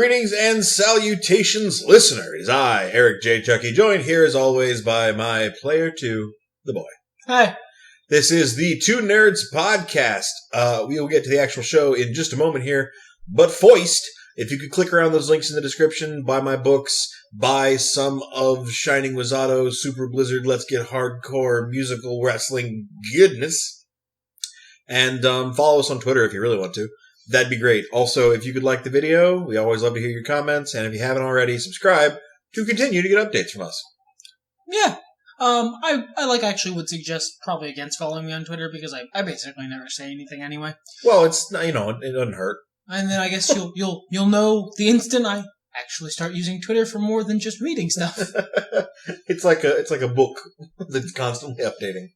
Greetings and salutations, listeners. I, Eric J. Chucky, joined here as always by my player 2, The Boy. Hi. This is the Two Nerds podcast. We will get to the actual show in just a moment here. But first, if you could click around those links in the description, buy my books, buy some of Shining Wazato's Super Blizzard Let's Get Hardcore musical wrestling goodness, and follow us on Twitter if you really want to. That'd be great. Also, if you could like the video, we always love to hear your comments, and if you haven't already, subscribe to continue to get updates from us. Yeah. I actually would suggest probably against following me on Twitter because I basically never say anything anyway. Well, it's, it doesn't hurt. And then I guess you'll know the instant I actually start using Twitter for more than just reading stuff. It's like a book that's constantly updating.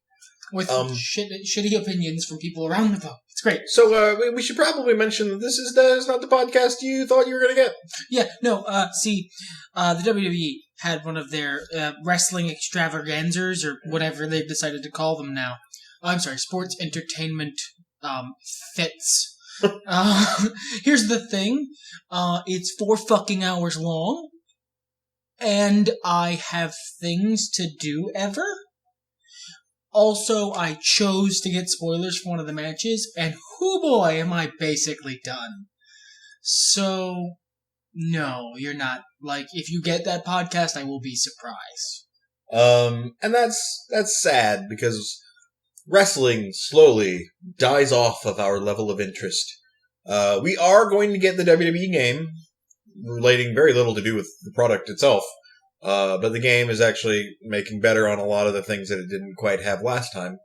With shitty opinions from people around the globe. It's great. So we should probably mention that this is not the podcast you thought you were going to get. Yeah, no, the WWE had one of their wrestling extravaganzas, or whatever they've decided to call them now. I'm sorry, sports entertainment fits. Here's the thing. It's 4 fucking hours long, and I have things to do ever. Also, I chose to get spoilers for one of the matches, and hoo boy, am I basically done. So, no, you're not. Like, if you get that podcast, I will be surprised. And that's sad, because wrestling slowly dies off of our level of interest. We are going to get the WWE game, relating very little to do with the product itself. But the game is actually making better on a lot of the things that it didn't quite have last time.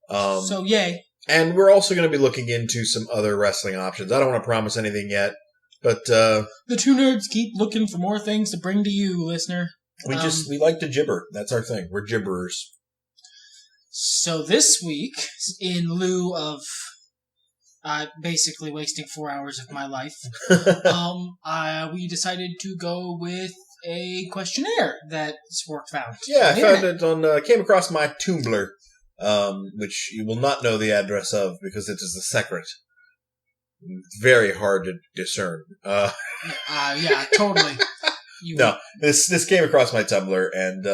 So, yay. And we're also going to be looking into some other wrestling options. I don't want to promise anything yet, but the two nerds keep looking for more things to bring to you, listener. We like to gibber. That's our thing. We're gibberers. So this week, in lieu of basically wasting 4 hours of my life, we decided to go with a questionnaire that Spork found. Yeah, I found it on, came across my Tumblr, which you will not know the address of because it is a secret. It's very hard to discern. Yeah, totally. No, this came across my Tumblr, and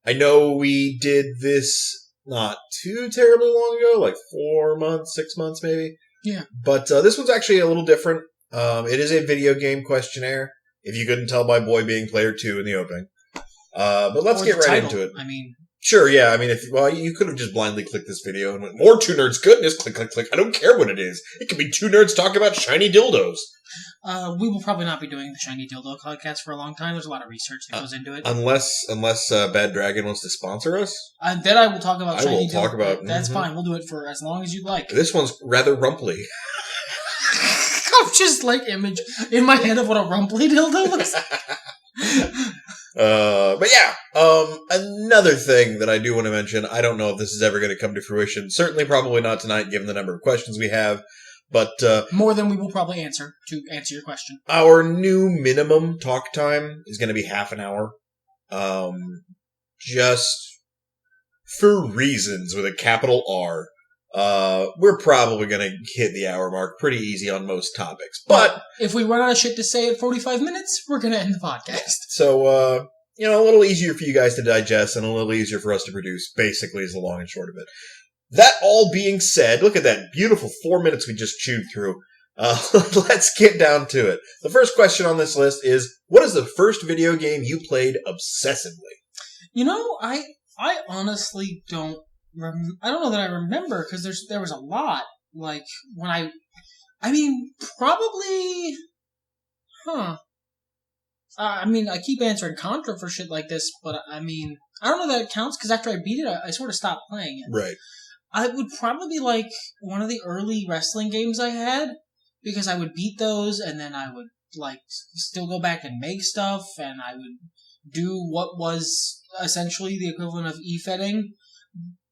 I know we did this not too terribly long ago, like 4 months, 6 months maybe. Yeah. But this one's actually a little different. It is a video game questionnaire, if you couldn't tell by Boy being player 2 in the opening. But let's get right into it. I mean... Sure, yeah, I mean, you could have just blindly clicked this video and went, more Two Nerds goodness, click, click, click. I don't care what it is. It could be two nerds talking about shiny dildos. We will probably not be doing the shiny dildo podcast for a long time. There's a lot of research that goes into it. Unless Bad Dragon wants to sponsor us. Then I will talk about shiny dildo. Talk about... That's fine. We'll do it for as long as you'd like. This one's rather rumply. I'm just image in my head of what a rumply dildo looks like. But yeah, another thing that I do want to mention, I don't know if this is ever going to come to fruition. Certainly probably not tonight, given the number of questions we have. But more than we will probably answer to answer your question. Our new minimum talk time is going to be half an hour. Just for reasons with a capital R. We're probably going to hit the hour mark pretty easy on most topics. But if we run out of shit to say at 45 minutes, we're going to end the podcast. So, a little easier for you guys to digest and a little easier for us to produce, basically, is the long and short of it. That all being said, look at that beautiful 4 minutes we just chewed through. Let's get down to it. The first question on this list is, what is the first video game you played obsessively? I honestly don't I don't know that I remember, because there was a lot. Like, when probably... I keep answering Contra for shit like this, but I don't know that it counts, because after I beat it, I sort of stopped playing it. Right. I would probably be like one of the early wrestling games I had, because I would beat those, and then I would, still go back and make stuff, and I would do what was essentially the equivalent of e-fetting.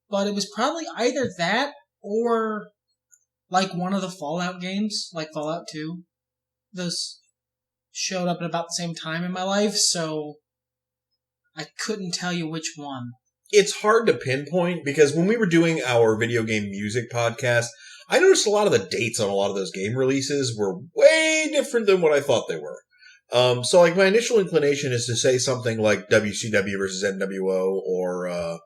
But it was probably either that or, one of the Fallout games, like Fallout 2. Those showed up at about the same time in my life, so I couldn't tell you which one. It's hard to pinpoint, because when we were doing our video game music podcast, I noticed a lot of the dates on a lot of those game releases were way different than what I thought they were. So like my initial inclination is to say something like WCW versus NWO or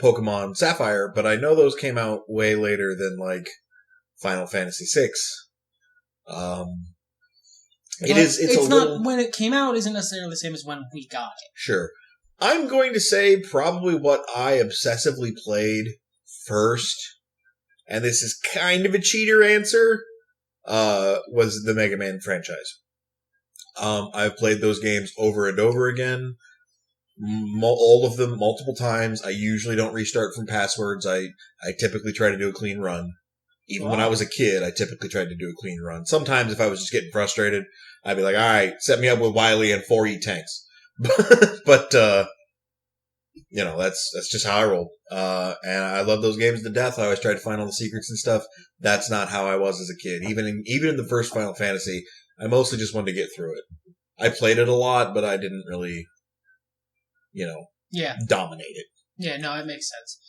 Pokemon Sapphire, but I know those came out way later than like Final Fantasy VI. It's not little... when it came out isn't necessarily the same as when we got it. Sure. I'm going to say probably what I obsessively played first, and this is kind of a cheater answer, was the Mega Man franchise. I've played those games over and over again. All of them multiple times. I usually don't restart from passwords. I typically try to do a clean run. Even when I was a kid, I typically tried to do a clean run. Sometimes if I was just getting frustrated, I'd be like, all right, set me up with Wily and 4 E-Tanks. But that's just how I roll. And I love those games to death. I always try to find all the secrets and stuff. That's not how I was as a kid. Even in the first Final Fantasy, I mostly just wanted to get through it. I played it a lot, but I didn't really, dominate it. Yeah, no, it makes sense.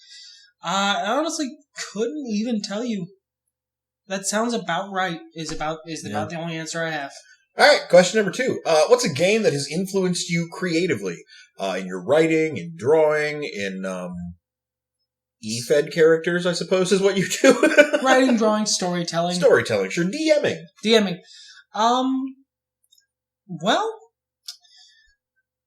I honestly couldn't even tell you. That sounds about right. Is about the only answer I have. All right, question number 2. What's a game that has influenced you creatively in your writing, in drawing, in e-fed characters? I suppose is what you do. Writing, drawing, storytelling. Storytelling, sure. DMing. Well,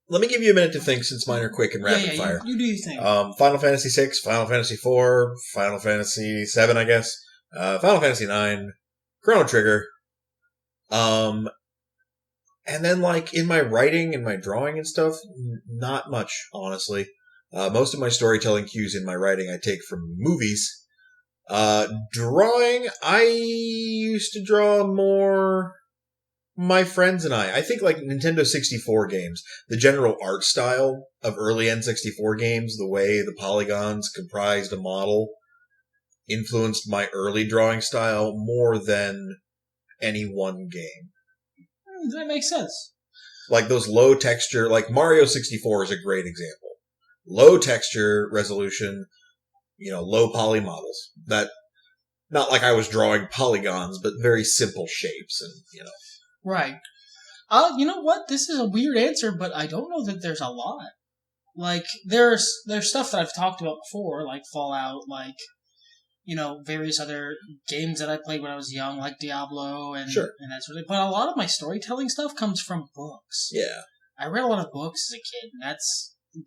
let me give you a minute to think, since mine are quick and rapid fire. You do your thing. Final Fantasy VI, Final Fantasy IV, Final Fantasy VII, I guess. Final Fantasy IX, Chrono Trigger. And then, like, in my writing and my drawing and stuff, not much, honestly. Most of my storytelling cues in my writing I take from movies. Drawing, I used to draw more my friends and I. I think, like, Nintendo 64 games, the general art style of early N64 games, the way the polygons comprised a model, influenced my early drawing style more than any one game. That makes sense. Like those low texture, like Mario 64 is a great example. Low texture resolution, low poly models. That, not like I was drawing polygons, but very simple shapes and, Right. You know what? This is a weird answer, but I don't know that there's a lot. Like, there's stuff that I've talked about before, like Fallout, like, various other games that I played when I was young, like Diablo and that sort of thing. But a lot of my storytelling stuff comes from books. Yeah. I read a lot of books as a kid, and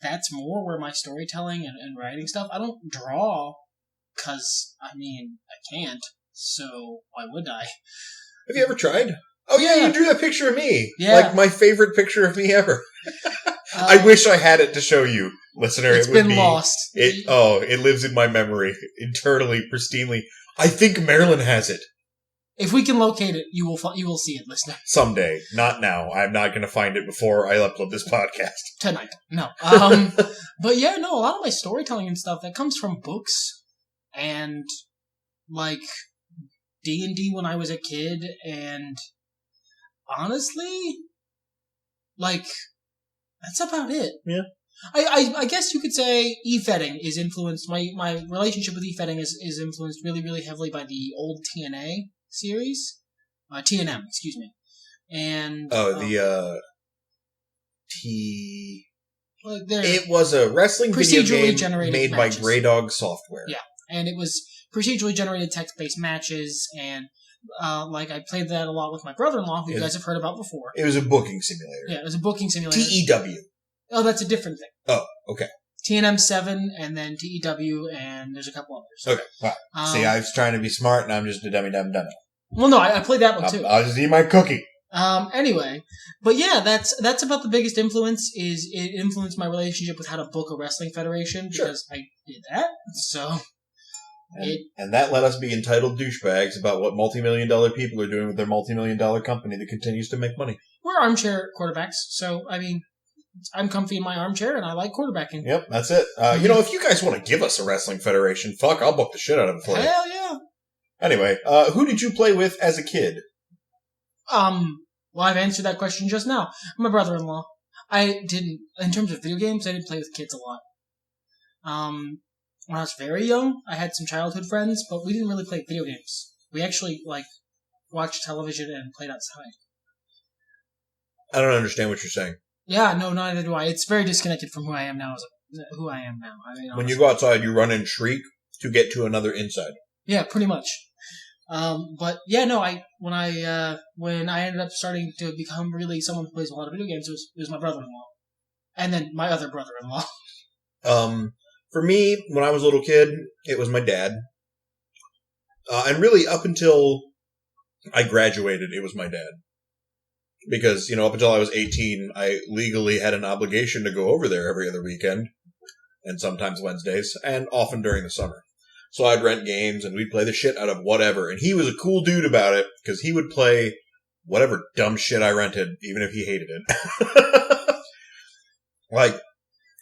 that's more where my storytelling and writing stuff. I don't draw, because, I can't, so why would I? Have you ever tried? Oh, yeah, you drew that picture of me. Yeah. Like, my favorite picture of me ever. I wish I had it to show you, listener. It's been lost. It lives in my memory, internally, pristinely. I think Marilyn has it. If we can locate it, you will see it, listener. Someday. Not now. I'm not going to find it before I upload this podcast. Tonight. No. But yeah, no, a lot of my storytelling and stuff, that comes from books and, like, D&D when I was a kid, and honestly, like, that's about it. Yeah. I guess you could say e-fedding is influenced, my relationship with e-fedding is influenced really, really heavily by the old TNA series. TNM, excuse me. And it was a wrestling video game made by Grey Dog Software. Yeah, and it was procedurally generated text-based matches, and I played that a lot with my brother-in-law, who you guys have heard about before. It was a booking simulator. Yeah, it was a booking simulator. TEW. Oh, that's a different thing. Oh, okay. TNM 7, and then TEW, and there's a couple others. Okay, wow. See, I was trying to be smart, and I'm just a dummy. Well, no, I played that one, too. I'll just eat my cookie. Anyway, but yeah, that's about the biggest influence. Is it influenced my relationship with how to book a wrestling federation, because I did that, so... And that let us be entitled douchebags about what multi-million-dollar people are doing with their multi-million-dollar company that continues to make money. We're armchair quarterbacks, so, I'm comfy in my armchair, and I like quarterbacking. Yep, that's it. If you guys want to give us a wrestling federation, fuck, I'll book the shit out of it for you. Hell yeah. Anyway, who did you play with as a kid? Well, I've answered that question just now. My brother-in-law. I didn't, in terms of video games, I didn't play with kids a lot. when I was very young, I had some childhood friends, but we didn't really play video games. We actually, watched television and played outside. I don't understand what you're saying. Yeah, no, neither do I. It's very disconnected from who I am now. I mean, When you go outside, you run and shriek to get to another inside. Yeah, pretty much. But yeah, no, when I ended up starting to become really someone who plays a lot of video games, it was my brother-in-law. And then my other brother-in-law. For me, when I was a little kid, it was my dad. And really, up until I graduated, it was my dad. Because, up until I was 18, I legally had an obligation to go over there every other weekend. And sometimes Wednesdays. And often during the summer. So I'd rent games, and we'd play the shit out of whatever. And he was a cool dude about it, because he would play whatever dumb shit I rented, even if he hated it. Like,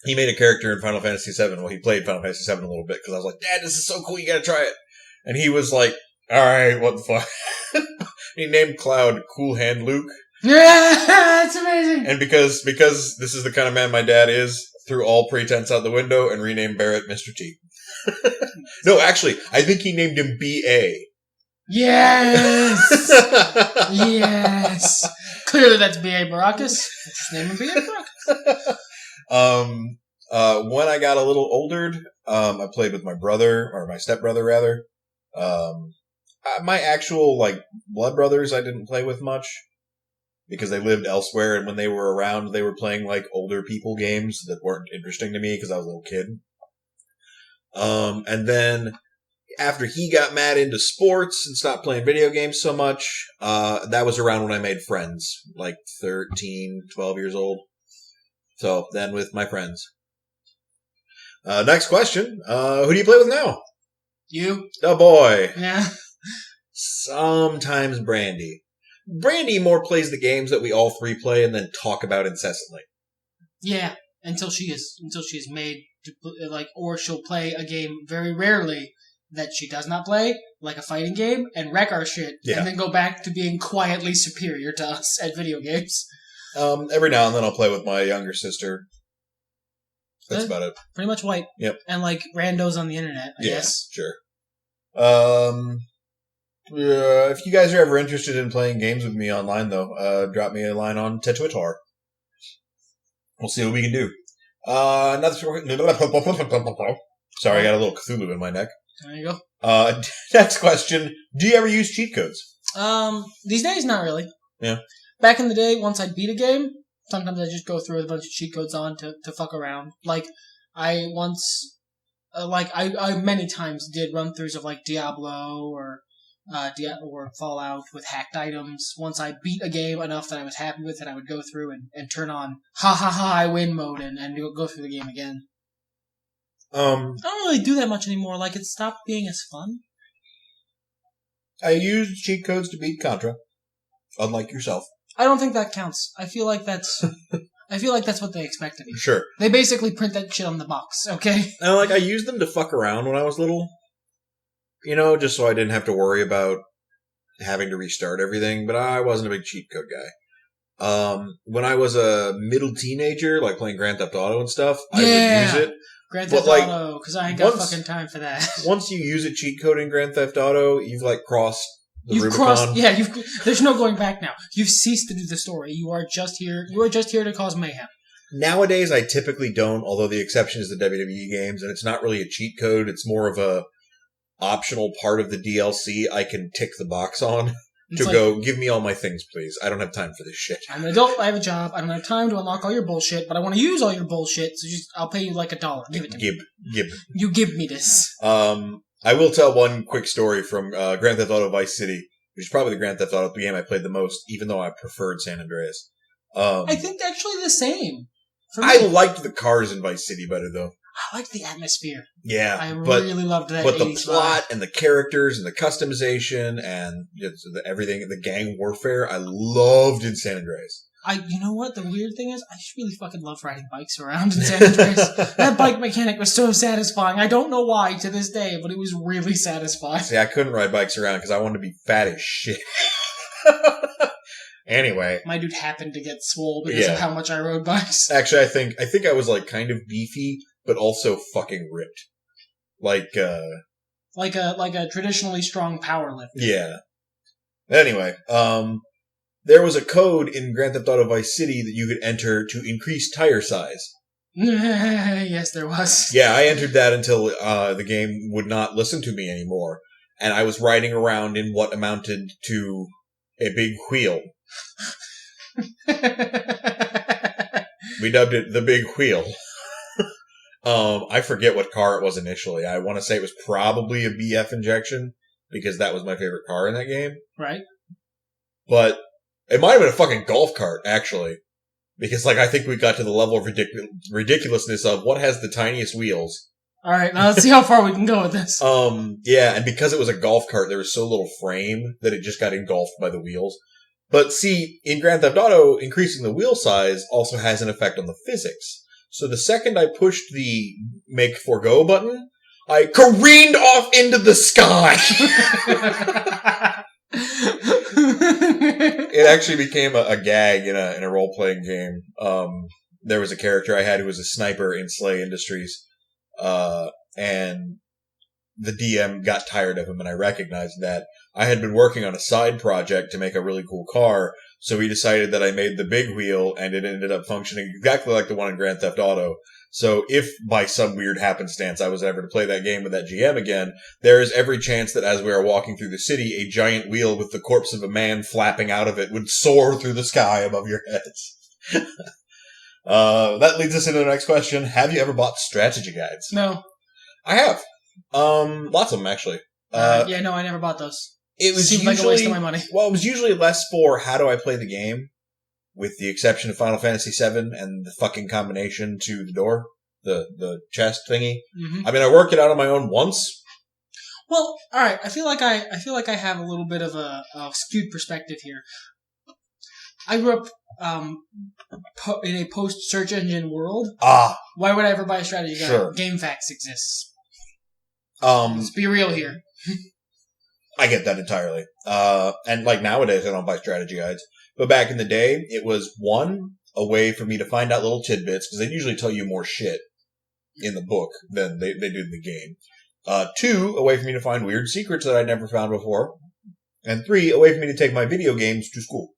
he made a character in Final Fantasy VII. Well, he played Final Fantasy VII a little bit, because I was like, Dad, this is so cool, you gotta try it. And he was like, alright, what the fuck? He named Cloud Cool Hand Luke. Yeah, that's amazing. And because this is the kind of man my dad is, threw all pretense out the window and renamed Barrett Mr. T. No, actually, I think he named him B.A. Yes! Yes! Clearly that's B.A. Baracus. Just name him B.A. Baracus. When I got a little older, I played with my brother, or my stepbrother, rather. My actual, blood brothers I didn't play with much. Because they lived elsewhere, and when they were around, they were playing, older people games that weren't interesting to me, because I was a little kid. And then, after he got mad into sports and stopped playing video games so much, that was around when I made friends. 13, 12 years old. So, then with my friends. Next question. Who do you play with now? You. The boy. Yeah. Sometimes Brandy. Brandy more plays the games that we all three play and then talk about incessantly. Yeah, until she is made to or she'll play a game very rarely that she does not play, like a fighting game, and wreck our shit, and then go back to being quietly superior to us at video games. Every now and then I'll play with my younger sister. That's about it. Pretty much white. Yep. And randos on the internet, I guess. Sure. If you guys are ever interested in playing games with me online, though, drop me a line on Twitter. We'll see what we can do. Sorry, I got a little Cthulhu in my neck. There you go. Next question. Do you ever use cheat codes? These days, not really. Yeah. Back in the day, once I'd beat a game, sometimes I'd just go through with a bunch of cheat codes on to fuck around. I once, I many times did run-throughs of, Diablo or Fallout with hacked items. Once I beat a game enough that I was happy with it, I would go through and turn on I win mode and go through the game again. I don't really do that much anymore. It stopped being as fun. I used cheat codes to beat Contra, unlike yourself. I don't think that counts. I feel like that's what they expect of you. Sure. They basically print that shit on the box, okay? And I used them to fuck around when I was little. Just so I didn't have to worry about having to restart everything, but I wasn't a big cheat code guy. When I was a middle teenager, playing Grand Theft Auto and stuff, I would use it. Grand Theft Auto, because I ain't got fucking time for that. Once you use a cheat code in Grand Theft Auto, you've crossed the Rubicon. There's no going back now. You've ceased to do the story. You are just here to cause mayhem. Nowadays, I typically don't, although the exception is the WWE games, and it's not really a cheat code, it's more of a optional part of the DLC I can tick the box on to give me all my things, please. I don't have time for this shit. I'm an adult, I have a job, I don't have time to unlock all your bullshit, but I want to use all your bullshit, so I'll pay you $1. Give it to me. Give. You give me this. I will tell one quick story from Grand Theft Auto Vice City, which is probably the Grand Theft Auto game I played the most, even though I preferred San Andreas. I think actually the same. I liked the cars in Vice City better, though. I liked the atmosphere. Yeah, I really loved that. But the plot and the characters and the customization and everything, the gang warfare, I loved in San Andreas. You know what? The weird thing is, I just really fucking love riding bikes around in San Andreas. That bike mechanic was so satisfying. I don't know why to this day, but it was really satisfying. See, I couldn't ride bikes around because I wanted to be fat as shit. Anyway. My dude happened to get swole because of how much I rode bikes. Actually, I think I was kind of beefy, but also fucking ripped. Like a traditionally strong power lift. Yeah. Anyway, there was a code in Grand Theft Auto Vice City that you could enter to increase tire size. Yes, there was. Yeah, I entered that until the game would not listen to me anymore. And I was riding around in what amounted to a big wheel. We dubbed it the Big Wheel. I forget what car it was initially. I want to say it was probably a BF injection, because that was my favorite car in that game. Right. But it might have been a fucking golf cart, actually. Because, I think we got to the level of ridiculousness of what has the tiniest wheels. Alright, now let's see how far we can go with this. Yeah, and because it was a golf cart, there was so little frame that it just got engulfed by the wheels. But see, in Grand Theft Auto, increasing the wheel size also has an effect on the physics. So the second I pushed the make forgo button, I careened off into the sky! It actually became a gag in a role-playing game. There was a character I had who was a sniper in Slay Industries, and the DM got tired of him, and I recognized that. I had been working on a side project to make a really cool car, so we decided that I made the big wheel, and it ended up functioning exactly like the one in Grand Theft Auto. So if by some weird happenstance I was ever to play that game with that GM again, there is every chance that as we are walking through the city, a giant wheel with the corpse of a man flapping out of it would soar through the sky above your heads. That leads us into the next question. Have you ever bought strategy guides? No. I have. Lots of them, actually. Yeah, no, I never bought those. It was seemed usually, like a waste of my money. Well, it was usually less for how do I play the game, with the exception of Final Fantasy VII and the fucking combination to the door, the chest thingy. Mm-hmm. I mean, I worked it out on my own once. Well, all right. I feel like I have a little bit of a skewed perspective here. I grew up in a post search engine world. Why would I ever buy a strategy guide? Sure. GameFAQs exists. Let's be real here. I get that entirely. And nowadays I don't buy strategy guides. But back in the day, it was one, a way for me to find out little tidbits, because they usually tell you more shit in the book than they do in the game. Two, a way for me to find weird secrets that I'd never found before. And three, a way for me to take my video games to school.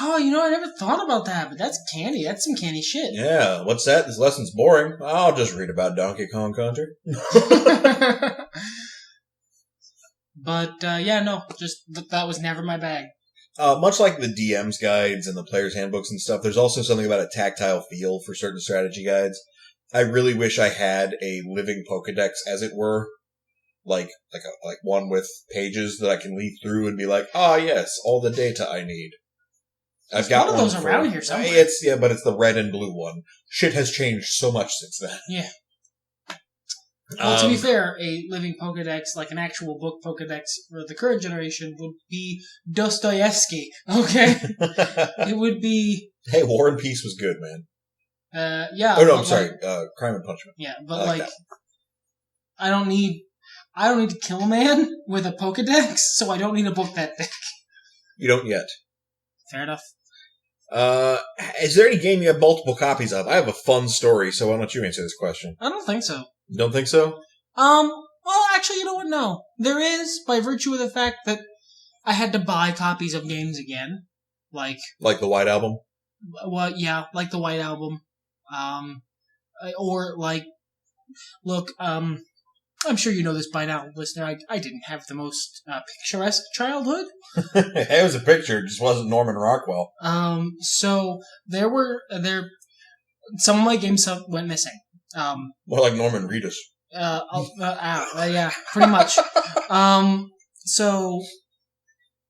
Oh, I never thought about that, but that's candy. That's some candy shit. Yeah, what's that? This lesson's boring. I'll just read about Donkey Kong Country. But, yeah, no, just that was never my bag. Much like the DM's guides and the player's handbooks and stuff, there's also something about a tactile feel for certain strategy guides. I really wish I had a living Pokedex, as it were. Like one with pages that I can leaf through and be like, yes, all the data I need. I've got one of those around here somewhere. But it's the red and blue one. Shit has changed so much since then. Yeah. Well, to be fair, a living Pokedex, like an actual book Pokedex for the current generation, would be Dostoevsky. Okay, it would be. Hey, War and Peace was good, man. Yeah. Oh no, I'm sorry. Crime and Punishment. Yeah, but I don't need to kill a man with a Pokedex, so I don't need a book that thick. You don't yet. Fair enough. Is there any game you have multiple copies of? I have a fun story, so why don't you answer this question? I don't think so. You don't think so? Well, actually, you know what? No. There is, by virtue of the fact that I had to buy copies of games again. Like the White Album? Well, yeah, like the White Album. Look, I'm sure you know this by now, listener. I didn't have the most picturesque childhood. It was a picture, it just wasn't Norman Rockwell. So some of my games went missing. More like Norman Reedus. Yeah, pretty much. So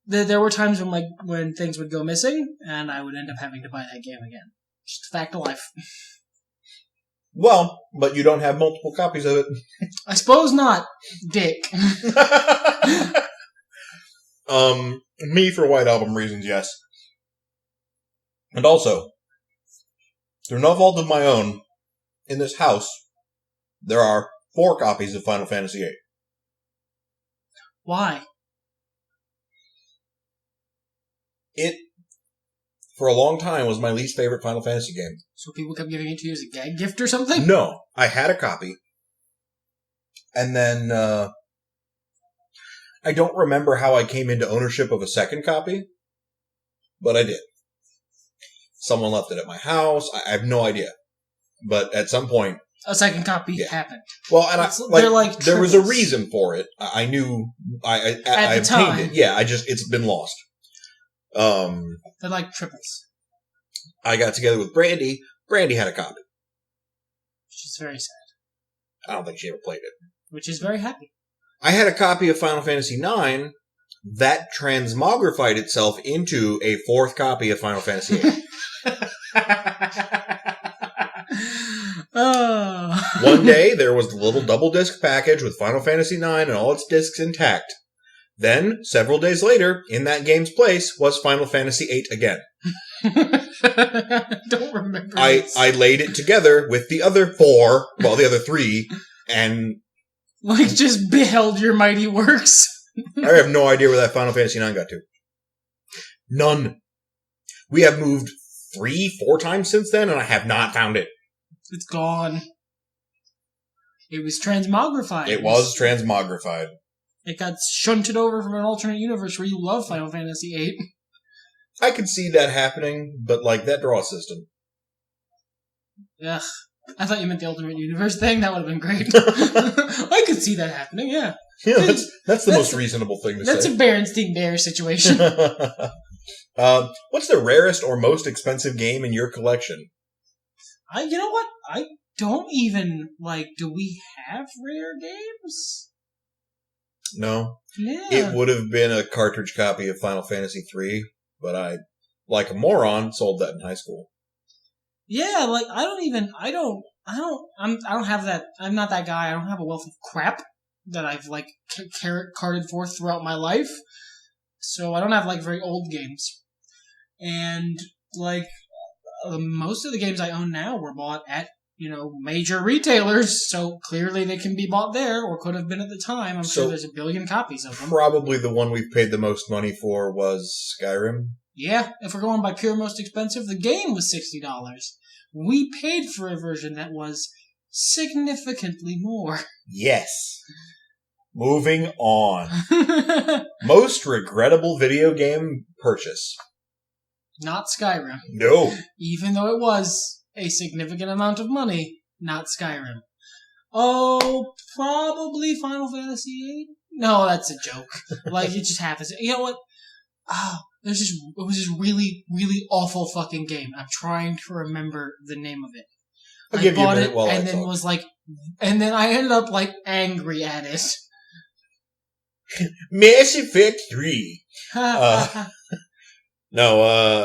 there were times when things would go missing, and I would end up having to buy that game again. Just a fact of life. Well, but you don't have multiple copies of it. I suppose not, Dick. Me for White Album reasons, yes. And also, through no fault of my own, in this house, there are 4 copies of Final Fantasy VIII. Why? It, for a long time, was my least favorite Final Fantasy game. So people kept giving it to you as a gag gift or something? No, I had a copy. And then I don't remember how I came into ownership of a second copy, but I did. Someone left it at my house. I have no idea. But at some point... A second copy happened. Well, and there was a reason for it. I knew I obtained it. Yeah, it's been lost. They're like triples. I got together with Brandy. Brandy had a copy. Which is very sad. I don't think she ever played it. Which is very happy. I had a copy of Final Fantasy IX that transmogrified itself into a fourth copy of Final Fantasy VIII. One day, there was the little double disc package with Final Fantasy IX and all its discs intact. Then, several days later, in that game's place, was Final Fantasy VIII again. Don't remember. I laid it together with the other the other three, and... just beheld your mighty works. I have no idea where that Final Fantasy IX got to. None. We have moved 3-4 times since then, and I have not found it. It's gone. It was transmogrified. It was transmogrified. It got shunted over from an alternate universe where you love Final Fantasy VIII. I could see that happening, but that draw system. Ugh. I thought you meant the alternate universe thing. That would have been great. I could see that happening, yeah. Yeah, that's the most reasonable thing to say. That's a Berenstein Bear situation. What's the rarest or most expensive game in your collection? You know what? I don't even, do we have rare games? No. Yeah. It would have been a cartridge copy of Final Fantasy III, but I, like a moron, sold that in high school. Yeah, I don't have that, I'm not that guy, I don't have a wealth of crap that I've, carted forth throughout my life, so I don't have, very old games. And, most of the games I own now were bought at, major retailers, so clearly they can be bought there, or could have been at the time. I'm sure there's a billion copies of them. Probably the one we've paid the most money for was Skyrim. Yeah, if we're going by pure most expensive, the game was $60. We paid for a version that was significantly more. Yes. Moving on. Most regrettable video game purchase. Not Skyrim. No. Even though it was a significant amount of money, not Skyrim. Oh, probably Final Fantasy VIII? No, that's a joke. It just happens. You know what? It was this really, really awful fucking game. I'm trying to remember the name of it. I'll give you a minute while I and then talk. and then I ended up angry at it. Mass Effect 3. No,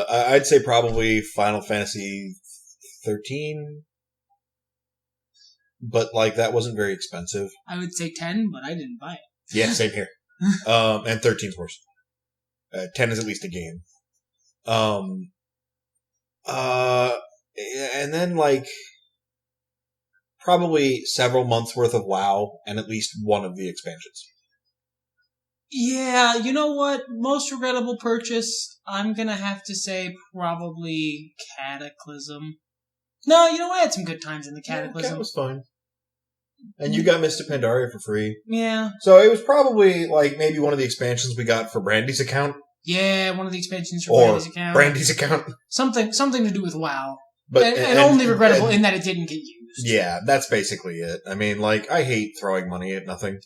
I'd say probably Final Fantasy 13. But that wasn't very expensive. I would say 10, but I didn't buy it. Yeah, same here. And 13's worse. 10 is at least a game. And then probably several months worth of WoW and at least one of the expansions. Yeah, you know what? Most regrettable purchase, I'm gonna have to say probably Cataclysm. No, you know what? I had some good times in the Cataclysm. Yeah, that was fun. And you got Mr. Pandaria for free. Yeah. So it was probably maybe one of the expansions we got for Brandy's account. Yeah, one of the expansions for Brandy's account. Brandy's account. Something to do with WoW. But and only regrettable in that it didn't get used. Yeah, that's basically it. I mean, I hate throwing money at nothing.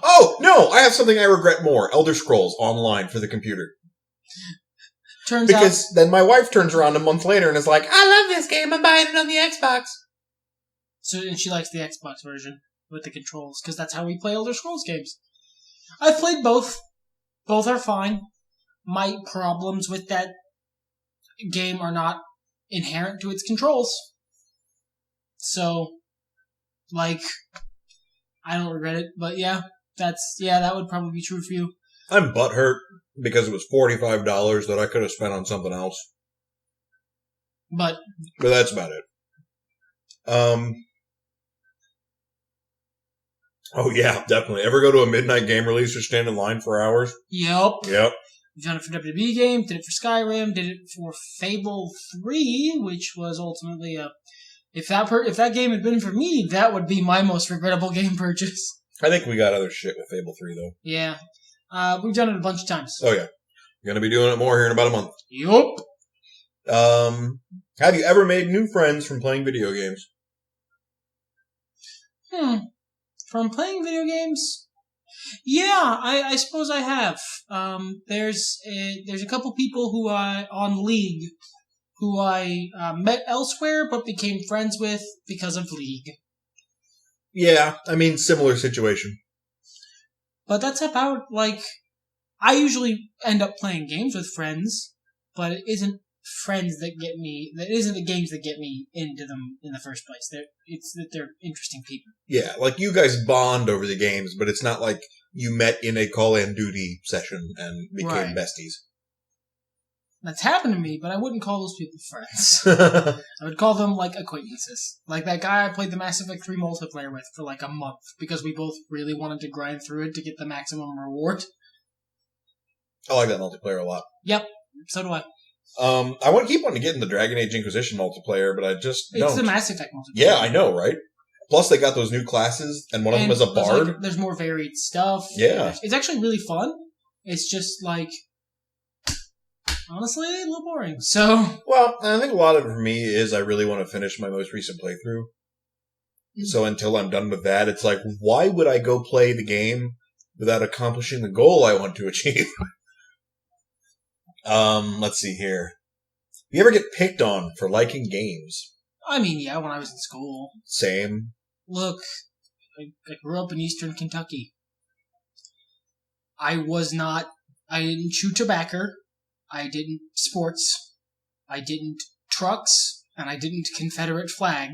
Oh, no! I have something I regret more. Elder Scrolls Online for the computer. Because then my wife turns around a month later and is like, I love this game, I'm buying it on the Xbox. And she likes the Xbox version with the controls, because that's how we play Elder Scrolls games. I've played both. Both are fine. My problems with that game are not inherent to its controls. So, I don't regret it, but that would probably be true for you. I'm butthurt because it was $45 that I could have spent on something else. But that's about it. Oh yeah, definitely. Ever go to a midnight game release or stand in line for hours? Yep. We've done it for WWE games, did it for Skyrim, did it for Fable 3, which was ultimately if that game had been for me, that would be my most regrettable game purchase. I think we got other shit with Fable 3, though. Yeah. We've done it a bunch of times. Oh, yeah. You're going to be doing it more here in about a month. Yup. Have you ever made new friends from playing video games? From playing video games? Yeah, I suppose I have. There's a couple people who on League who I met elsewhere but became friends with because of League. Yeah, I mean, similar situation. But that's about, I usually end up playing games with friends, but it isn't friends that get me, that isn't the games that get me into them in the first place. It's that they're interesting people. Yeah, like you guys bond over the games, but it's not like you met in a Call of Duty session and became besties. That's happened to me, but I wouldn't call those people friends. I would call them, acquaintances. Like that guy I played the Mass Effect 3 multiplayer with for, a month, because we both really wanted to grind through it to get the maximum reward. I like that multiplayer a lot. Yep, so do I. I want to keep wanting to get in the Dragon Age Inquisition multiplayer, but I just don't. It's the Mass Effect multiplayer. Yeah, I know, right? Plus, they got those new classes, and one of them is a bard. There's more varied stuff. Yeah. It's actually really fun. It's just, honestly, a little boring. So. Well, I think a lot of it for me is I really want to finish my most recent playthrough. So until I'm done with that, it's like, why would I go play the game without accomplishing the goal I want to achieve? Let's see here. You ever get picked on for liking games? I mean, yeah, when I was in school. Same. Look, I grew up in eastern Kentucky. I didn't chew tobacco. I didn't sports. I didn't trucks. And I didn't Confederate flag.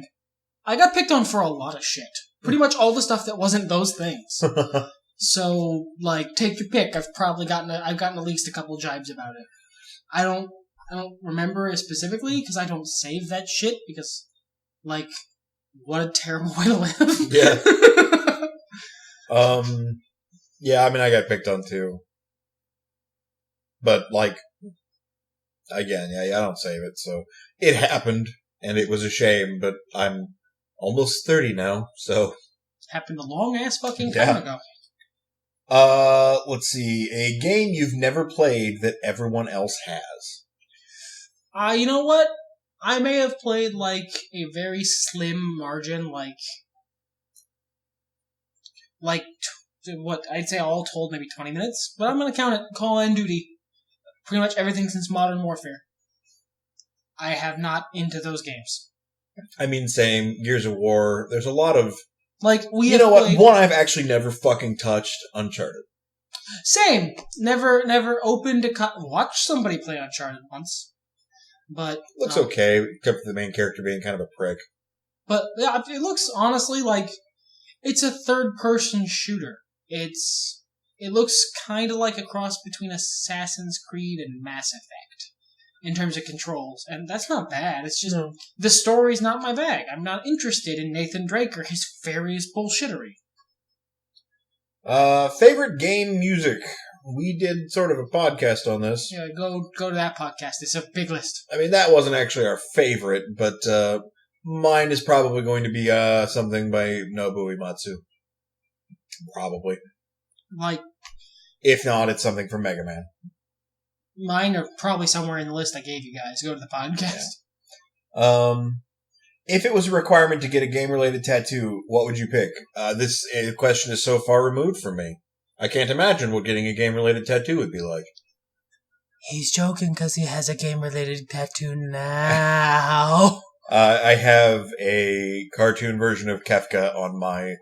I got picked on for a lot of shit. Pretty much all the stuff that wasn't those things. So, take your pick. I've gotten at least a couple jibes about it. I don't remember it specifically because I don't save that shit because, what a terrible way to live. Yeah. Yeah, I mean, I got picked on too. But, again, yeah, I don't save it, so it happened, and it was a shame, but I'm almost 30 now, so. Happened a long-ass fucking time ago. Let's see. A game you've never played that everyone else has. You know what? I may have played, a very slim margin, what, I'd say all told maybe 20 minutes, but I'm gonna count it. Call of Duty. Pretty much everything since Modern Warfare. I have not into those games. I mean, same. Gears of War. There's a lot of... You know what? One I've actually never fucking touched, Uncharted. Same. Never opened to watch somebody play Uncharted once. But... Looks okay, except for the main character being kind of a prick. But yeah, it looks honestly like it's a third-person shooter. It looks kind of like a cross between Assassin's Creed and Mass Effect in terms of controls. And that's not bad. It's just the story's not my bag. I'm not interested in Nathan Drake or his various bullshittery. Favorite game music. We did sort of a podcast on this. Yeah, go to that podcast. It's a big list. I mean, that wasn't actually our favorite, but mine is probably going to be something by Nobuo Uematsu. Probably. If not, it's something from Mega Man. Mine are probably somewhere in the list I gave you guys. Go to the podcast. Yeah. If it was a requirement to get a game-related tattoo, what would you pick? This question is so far removed from me. I can't imagine what getting a game-related tattoo would be like. He's joking because he has a game-related tattoo now. I have a cartoon version of Kefka on my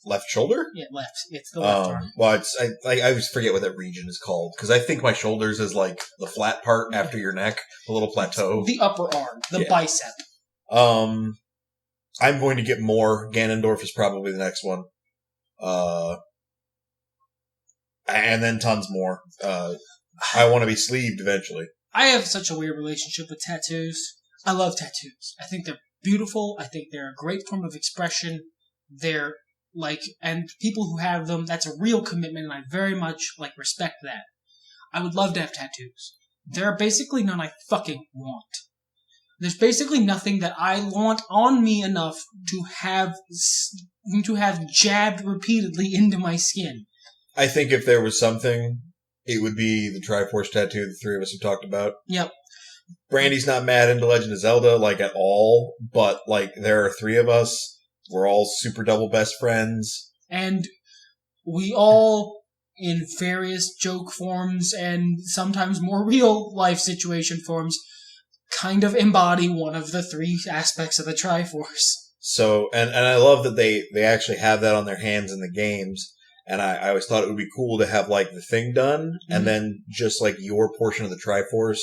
left shoulder? Yeah, left. It's the left arm. Well, I always forget what that region is called, because I think my shoulders is the flat part after your neck, the little plateau. The upper arm, the bicep. I'm going to get more. Ganondorf is probably the next one. And then tons more. I want to be sleeved eventually. I have such a weird relationship with tattoos. I love tattoos. I think they're beautiful. I think they're a great form of expression. They're and people who have them, that's a real commitment, and I very much, respect that. I would love to have tattoos. There are basically none I fucking want. There's basically nothing that I want on me enough to have to have jabbed repeatedly into my skin. I think if there was something, it would be the Triforce tattoo the three of us have talked about. Yep. Brandy's not mad into Legend of Zelda, like, at all, but, like, there are three of us. We're all super double best friends. And we all, in various joke forms and sometimes more real life situation forms, kind of embody one of the three aspects of the Triforce. So, and I love that they actually have that on their hands in the games. And I always thought it would be cool to have, like, the thing done, and then just, like, your portion of the Triforce,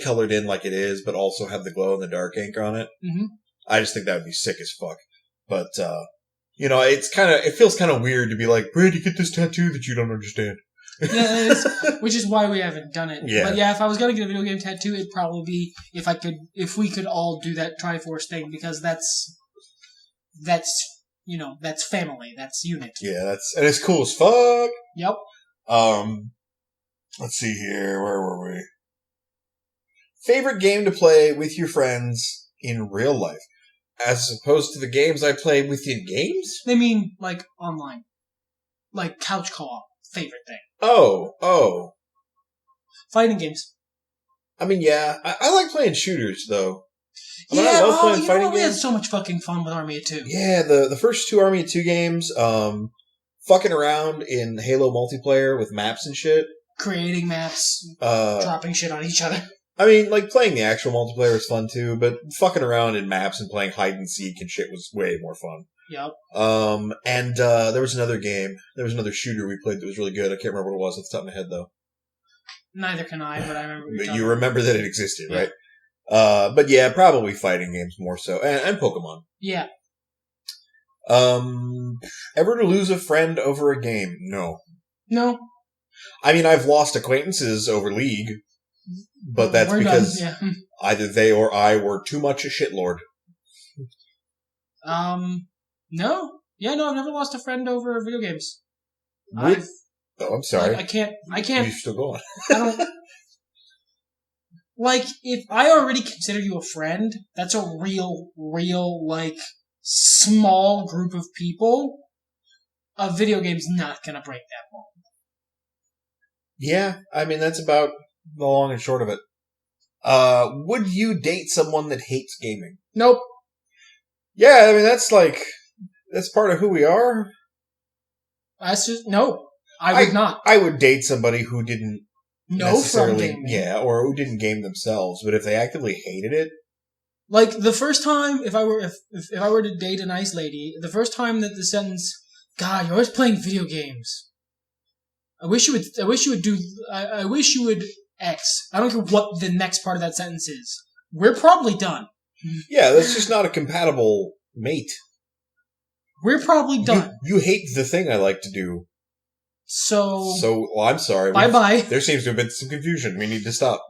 colored in like it is, but also have the glow-in-the-dark ink on it. Mm-hmm. I just think that would be sick as fuck. But, it feels kind of weird to be like, Brandy, get this tattoo that you don't understand. Yeah, which is why we haven't done it. Yeah. But yeah, if I was gonna get a video game tattoo, it'd probably be if we could all do that Triforce thing, because that's family, that's unit. Yeah, and it's cool as fuck. Yep. Let's see here, where were we? Favorite game to play with your friends in real life, as opposed to the games I play within games? They mean, like, online. Like, couch co-op. Favorite thing. Oh. Fighting games. I mean, yeah. I like playing shooters, though. I mean, Yeah, I love playing fighting we had games. so much fucking fun with Army of Two. Yeah, the first two Army of Two games, fucking around in Halo multiplayer with maps and shit. Creating maps, dropping shit on each other. I mean, like, playing the actual multiplayer was fun, too, but fucking around in maps and playing hide and seek and shit was way more fun. Yep. And there was another game. There was another shooter we played that was really good. I can't remember what it was off the top of my head, though. Neither can I, but I remember. But you remember that it existed, right? But yeah, probably fighting games more so. And Pokemon. Yeah. Ever to lose a friend over a game? No. No. I mean, I've lost acquaintances over League, but that's because either they or I were too much a shitlord. No. Yeah, no, I've never lost a friend over video games. I'm sorry. I can't. You're still going. I don't. Like, if I already consider you a friend, that's a real, like, small group of people. A video game's not gonna break that bond. Yeah, I mean, that's about the long and short of it. Would you date someone that hates gaming? Nope. Yeah, I mean, that's part of who we are. That's just, no. I would not. I would date somebody who didn't from gaming. Yeah, or who didn't game themselves, but if they actively hated it. Like, the first time, if I were to date a nice lady, the first time that the sentence, God, you're always playing video games. I wish you would X. I don't care what the next part of that sentence is. We're probably done. Yeah, that's just not a compatible mate. We're probably done. You hate the thing I like to do. So, well, I'm sorry. Bye-bye. There seems to have been some confusion. We need to stop.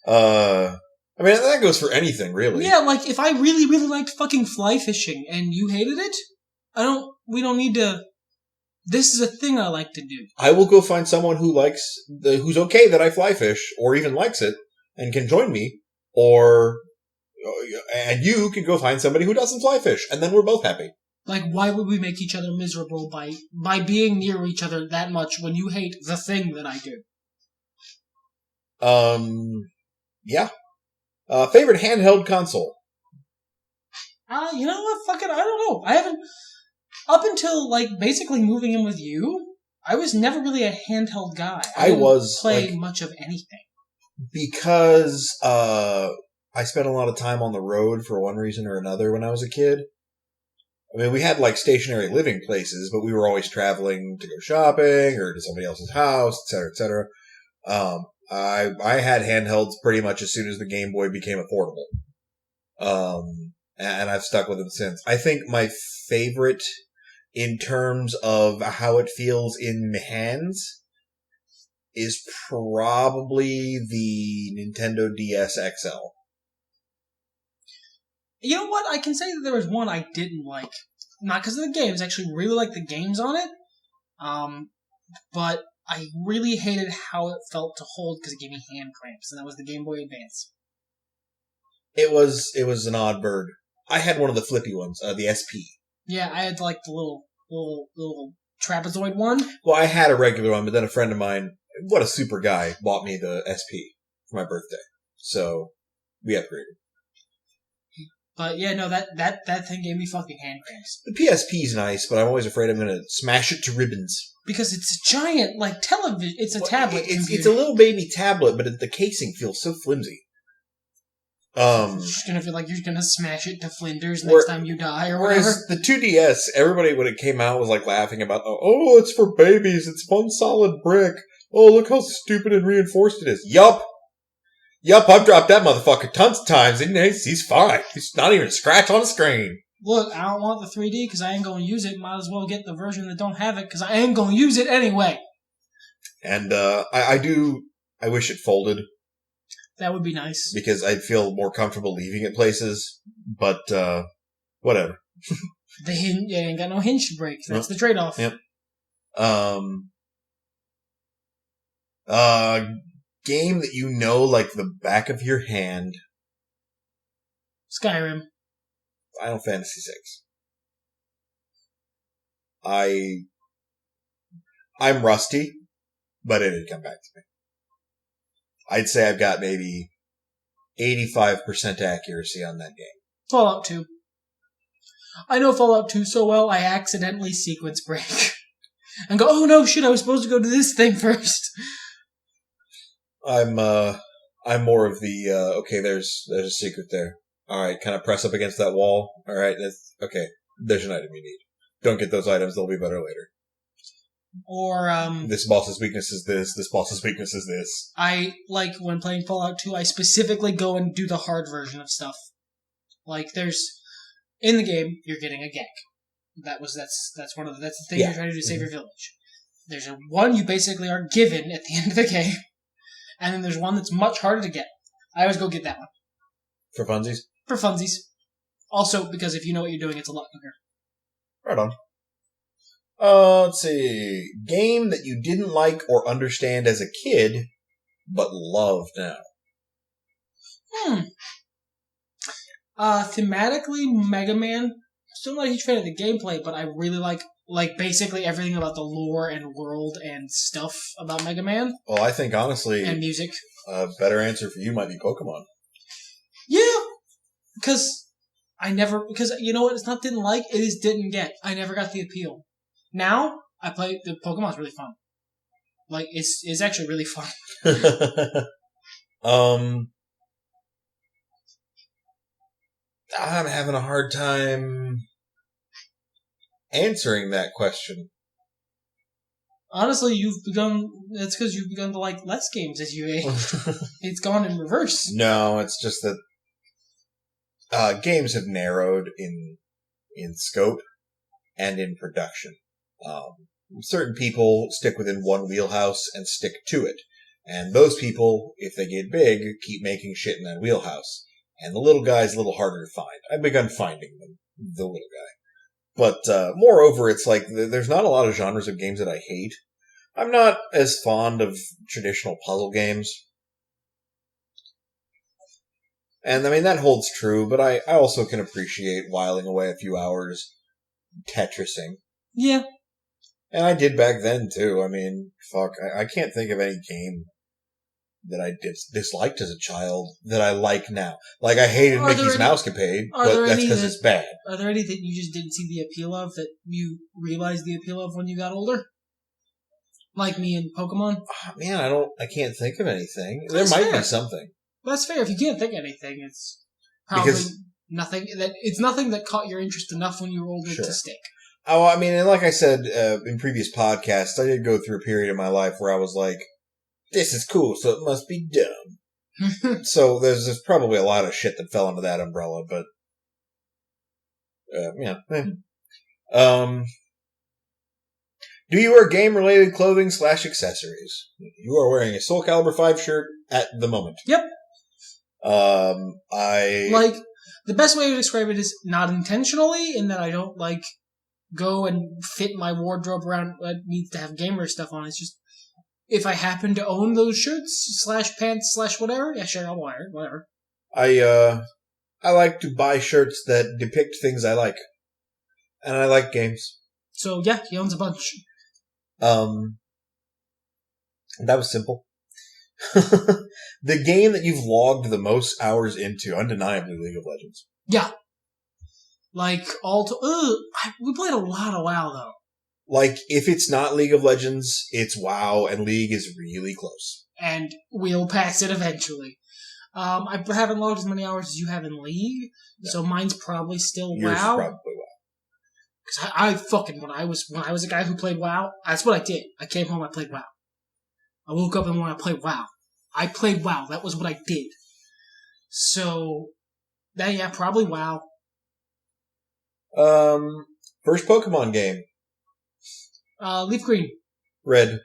I mean, that goes for anything, really. Yeah, like, if I really, really liked fucking fly fishing and you hated it, we don't need to... This is a thing I like to do. I will go find someone who's okay that I fly fish, or even likes it, and can join me, and you can go find somebody who doesn't fly fish, and then we're both happy. Like, why would we make each other miserable by being near each other that much when you hate the thing that I do? Yeah. Favorite handheld console? You know what? Fuck it, I don't know. I haven't... Up until, like, basically moving in with you, I was never really a handheld guy. I didn't play much of anything. Because I spent a lot of time on the road for one reason or another when I was a kid. I mean, we had, like, stationary living places, but we were always traveling to go shopping or to somebody else's house, etc., etc. I had handhelds pretty much as soon as the Game Boy became affordable. And I've stuck with them since. I think my favorite, in terms of how it feels in my hands, is probably the Nintendo DS XL. You know what? I can say that there was one I didn't like. Not because of the games. I actually really liked the games on it. But I really hated how it felt to hold because it gave me hand cramps. And that was the Game Boy Advance. It was an odd bird. I had one of the flippy ones, the SP. Yeah, I had like the little trapezoid one. Well, I had a regular one, but then a friend of mine, what a super guy, bought me the SP for my birthday. So we upgraded. But yeah, no, that thing gave me fucking hand cramps. The PSP's nice, but I'm always afraid I'm going to smash it to ribbons. Because it's a giant, like, television. It's a tablet. It's a little baby tablet, but the casing feels so flimsy. You're just gonna feel like you're gonna smash it to flinders next time you die or whatever. Whereas the 2DS, everybody when it came out was like laughing about, oh, it's for babies, it's one solid brick. Oh, look how stupid and reinforced it is. Yup, I've dropped that motherfucker tons of times, and he's fine. He's not even a scratch on the screen. Look, I don't want the 3D because I ain't gonna use it. Might as well get the version that don't have it because I ain't gonna use it anyway. And I wish it folded. That would be nice. Because I'd feel more comfortable leaving it places, but whatever. You ain't got no hinge to break. That's the trade-off. Yep. Game that you know like the back of your hand. Skyrim. Final Fantasy VI. I'm rusty, but it didn't come back to me. I'd say I've got maybe 85% accuracy on that game. Fallout 2. I know Fallout 2 so well, I accidentally sequence break. And go, oh no, shit, I was supposed to go to this thing first. I'm more of the, okay, there's a secret there. Alright, kind of press up against that wall. Alright, okay, there's an item you need. Don't get those items, they'll be better later. Or, this boss's weakness is this boss's weakness is this. I, like, when playing Fallout 2, I specifically go and do the hard version of stuff. Like, in the game, you're getting a gek. That's the thing you're trying to do to save your village. There's one you basically are given at the end of the game, and then there's one that's much harder to get. I always go get that one. For funsies? For funsies. Also, because if you know what you're doing, it's a lot quicker. Right on. Let's see. Game that you didn't like or understand as a kid, but love now. Thematically, Mega Man. Still not a huge fan of the gameplay, but I really like basically everything about the lore and world and stuff about Mega Man. Well, I think honestly, and music. A better answer for you might be Pokemon. Yeah, because you know what? It's not didn't like, it is didn't get. I never got the appeal. Now I play the Pokemon's really fun. Like it's actually really fun. I'm having a hard time answering that question. Honestly, that's because you've begun to like less games as you age. It's gone in reverse. No, it's just that games have narrowed in scope and in production. Certain people stick within one wheelhouse and stick to it. And those people, if they get big, keep making shit in that wheelhouse. And the little guy's a little harder to find. I've begun finding them, the little guy. But moreover, it's like there's not a lot of genres of games that I hate. I'm not as fond of traditional puzzle games. And I mean, that holds true, but I also can appreciate whiling away a few hours Tetrising. Yeah. And I did back then, too. I mean, fuck, I can't think of any game that I disliked as a child that I like now. Like, I hated Mickey's Mousecapade, but that's because it's bad. Are there any that you just didn't see the appeal of that you realized the appeal of when you got older? Like me and Pokemon? Oh, man, I can't think of anything. There might be something. That's fair. If you can't think of anything, it's probably nothing that caught your interest enough when you were older to stick. Oh, I mean, and like I said in previous podcasts, I did go through a period of my life where I was like, this is cool, so it must be dumb. So there's probably a lot of shit that fell under that umbrella, but yeah. Do you wear game-related clothing / accessories? You are wearing a Soul Calibur 5 shirt at the moment. Yep. The best way to describe it is not intentionally, in that I don't go and fit my wardrobe around what needs to have gamer stuff on. It's just if I happen to own those shirts / pants / whatever, yeah, sure, I'll wear it, whatever. I like to buy shirts that depict things I like. and I like games. So yeah, he owns a bunch. That was simple. The game that you've logged the most hours into, undeniably, League of Legends. Yeah. Like, we played a lot of WoW, though. Like, if it's not League of Legends, it's WoW, and League is really close. And we'll pass it eventually. I haven't logged as many hours as you have in League, so mine's probably still Yours WoW. is probably WoW. Because I fucking, when I was a guy who played WoW, that's what I did. I came home, I played WoW. I woke up and when I played WoW. I played WoW. That was what I did. So, yeah, probably WoW. First Pokemon game. Leaf Green. Red.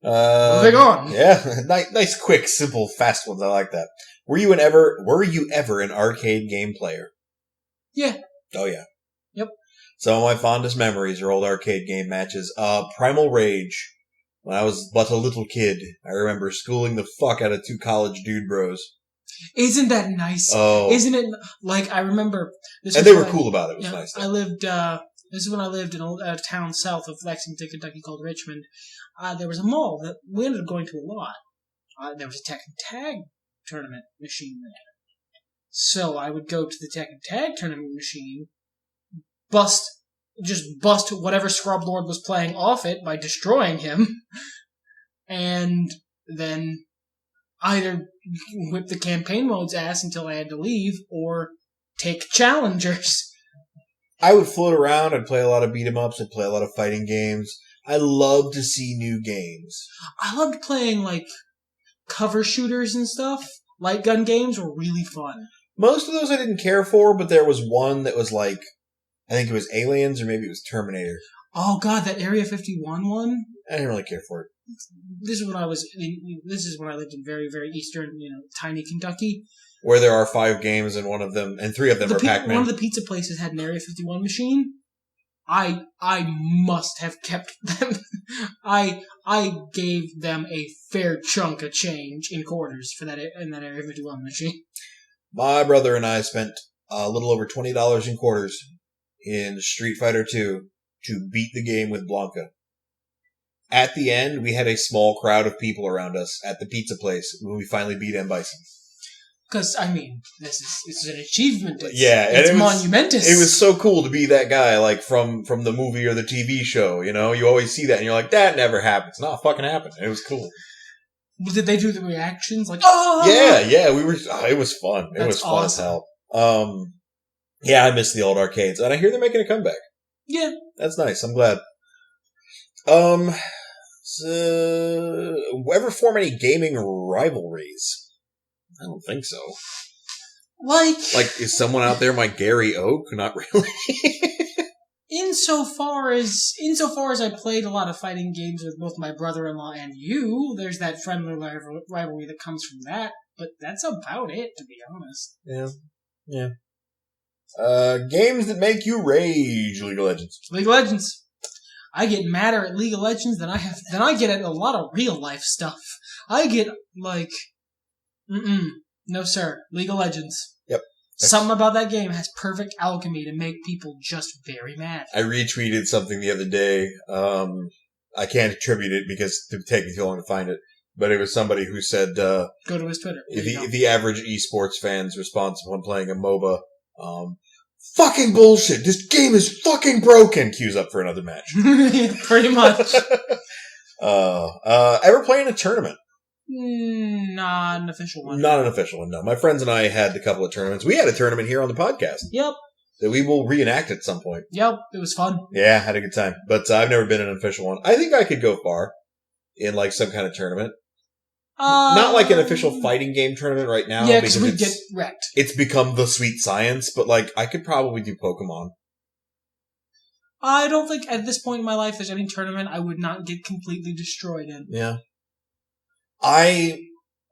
Moving on. Yeah, nice, quick, simple, fast ones. I like that. Were you ever an arcade game player? Yeah. Oh yeah. Yep. Some of my fondest memories are old arcade game matches. Primal Rage. When I was but a little kid, I remember schooling the fuck out of two college dude bros. Isn't that nice? Oh. Isn't it, like, I remember... And they were cool about it. It was nice. I lived, this is when I lived in a town south of Lexington, Kentucky called Richmond. There was a mall that we ended up going to a lot. There was a Tekken Tag tournament machine there. So I would go to the Tekken Tag tournament machine, bust whatever Scrub Lord was playing off it by destroying him, and then either whip the campaign mode's ass until I had to leave, or take challengers. I would float around, I'd play a lot of beat-em-ups, I'd play a lot of fighting games. I love to see new games. I loved playing, like, cover shooters and stuff. Light gun games were really fun. Most of those I didn't care for, but there was one that was like, I think it was Aliens, or maybe it was Terminator. Oh god, that Area 51 one? I didn't really care for it. This is when I lived in very, very eastern, tiny Kentucky. Where there are 5 games and 3 of them are Pac-Man. One of the pizza places had an Area 51 machine. I must have kept them. I gave them a fair chunk of change in quarters for that Area 51 machine. My brother and I spent a little over $20 in quarters in Street Fighter 2 to beat the game with Blanca. At the end, we had a small crowd of people around us at the pizza place when we finally beat M. Bison. Because, this is an achievement. It's monumentous. It was so cool to be that guy, like, from the movie or the TV show, You always see that and you're like, that never happens. No, it fucking happened. It was cool. Did they do the reactions? Like, oh! Yeah, it was fun. It was fun as hell. Yeah, I miss the old arcades. And I hear they're making a comeback. Yeah. That's nice. I'm glad. So, ever form any gaming rivalries? I don't think so. Like, is someone out there my Gary Oak? Not really. Insofar as I played a lot of fighting games with both my brother-in-law and you, there's that friendly rivalry that comes from that, but that's about it, to be honest. Yeah. Games that make you rage. League of Legends. League of Legends. I get madder at League of Legends than I get at a lot of real life stuff. I get no sir, League of Legends. Yep. Something about that game has perfect alchemy to make people just very mad. I retweeted something the other day. I can't attribute it because it would take me too long to find it. But it was somebody who said, go to his Twitter. The average esports fan's response when playing a MOBA, fucking bullshit. This game is fucking broken. Queues up for another match. Pretty much. Ever play in a tournament? Not an official one. Not an official one, no. My friends and I had a couple of tournaments. We had a tournament here on the podcast. Yep. That we will reenact at some point. Yep. It was fun. Yeah, had a good time. But I've never been in an official one. I think I could go far in some kind of tournament. Not like an official fighting game tournament right now. Yeah, because we'd get wrecked. It's become the sweet science, but I could probably do Pokemon. I don't think at this point in my life there's any tournament I would not get completely destroyed in. Yeah. I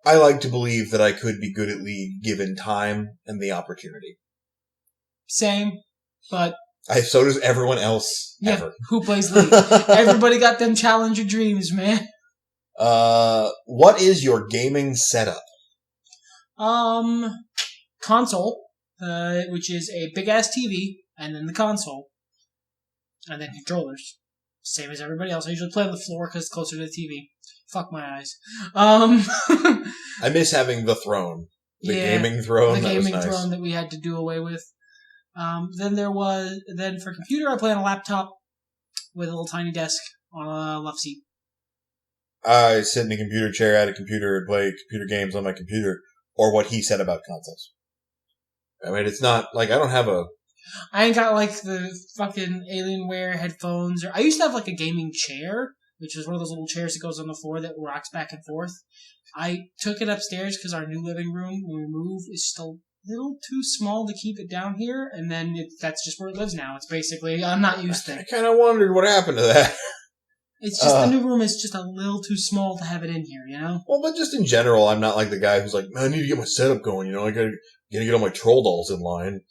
like to believe that I could be good at League given time and the opportunity. Same, but... So does everyone else, ever. Who plays League? Everybody got them challenger dreams, man. What is your gaming setup? Console. which is a big-ass TV, and then the console, and then controllers. Same as everybody else. I usually play on the floor because it's closer to the TV. Fuck my eyes. I miss having the throne. The gaming throne. The gaming nice. throne that we had to do away with. Then for computer, I play on a laptop with a little tiny desk on a left seat. I sit in a computer chair at a computer and play computer games on my computer, or what he said about consoles. I mean, it's not like I don't have a... I ain't got like the fucking Alienware headphones. I used to have like a gaming chair, which is one of those little chairs that goes on the floor that rocks back and forth. I took it upstairs because our new living room, when we moved, is just a little too small to keep it down here, and then that's just where it lives now. It's basically a not used thing. I kind of wondered what happened to that. It's just the new room is just a little too small to have it in here, you know? Well, but just in general, I'm not like the guy who's like, man, I need to get my setup going, you know? I gotta get all my troll dolls in line.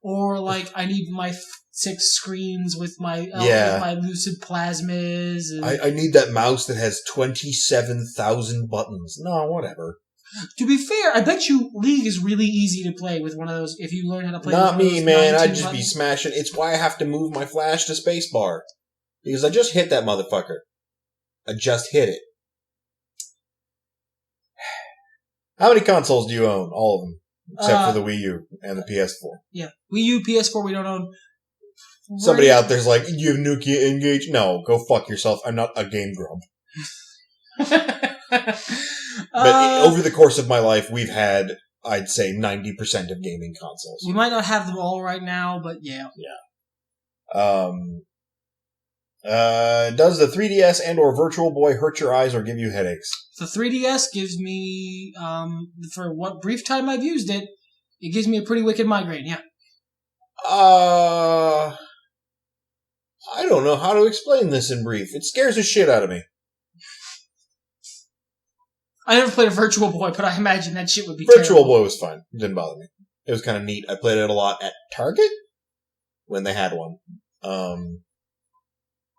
Or like, I need my 6 screens with my lucid plasmas. And... I need that mouse that has 27,000 buttons. No, whatever. To be fair, I bet you League is really easy to play with one of those, if you learn how to play Not with me, man. I'd just buttons. be smashing. It's why I have to move my flash to spacebar. Because I just hit that motherfucker. I just hit it. How many consoles do you own? All of them. Except for the Wii U and the PS4. Yeah. Wii U, PS4 we don't own. Somebody out there's like, you have Nokia Engage? No, go fuck yourself. I'm not a game grump. But over the course of my life, we've had, I'd say, 90% of gaming consoles. We might not have them all right now, but yeah. Yeah. Does the 3DS and or Virtual Boy hurt your eyes or give you headaches? The 3DS gives me, for what brief time I've used it, it gives me a pretty wicked migraine, yeah. I don't know how to explain this in brief. It scares the shit out of me. I never played a Virtual Boy, but I imagine that shit would be Virtual terrible. Boy was fun. It didn't bother me. It was kind of neat. I played it a lot at Target when they had one.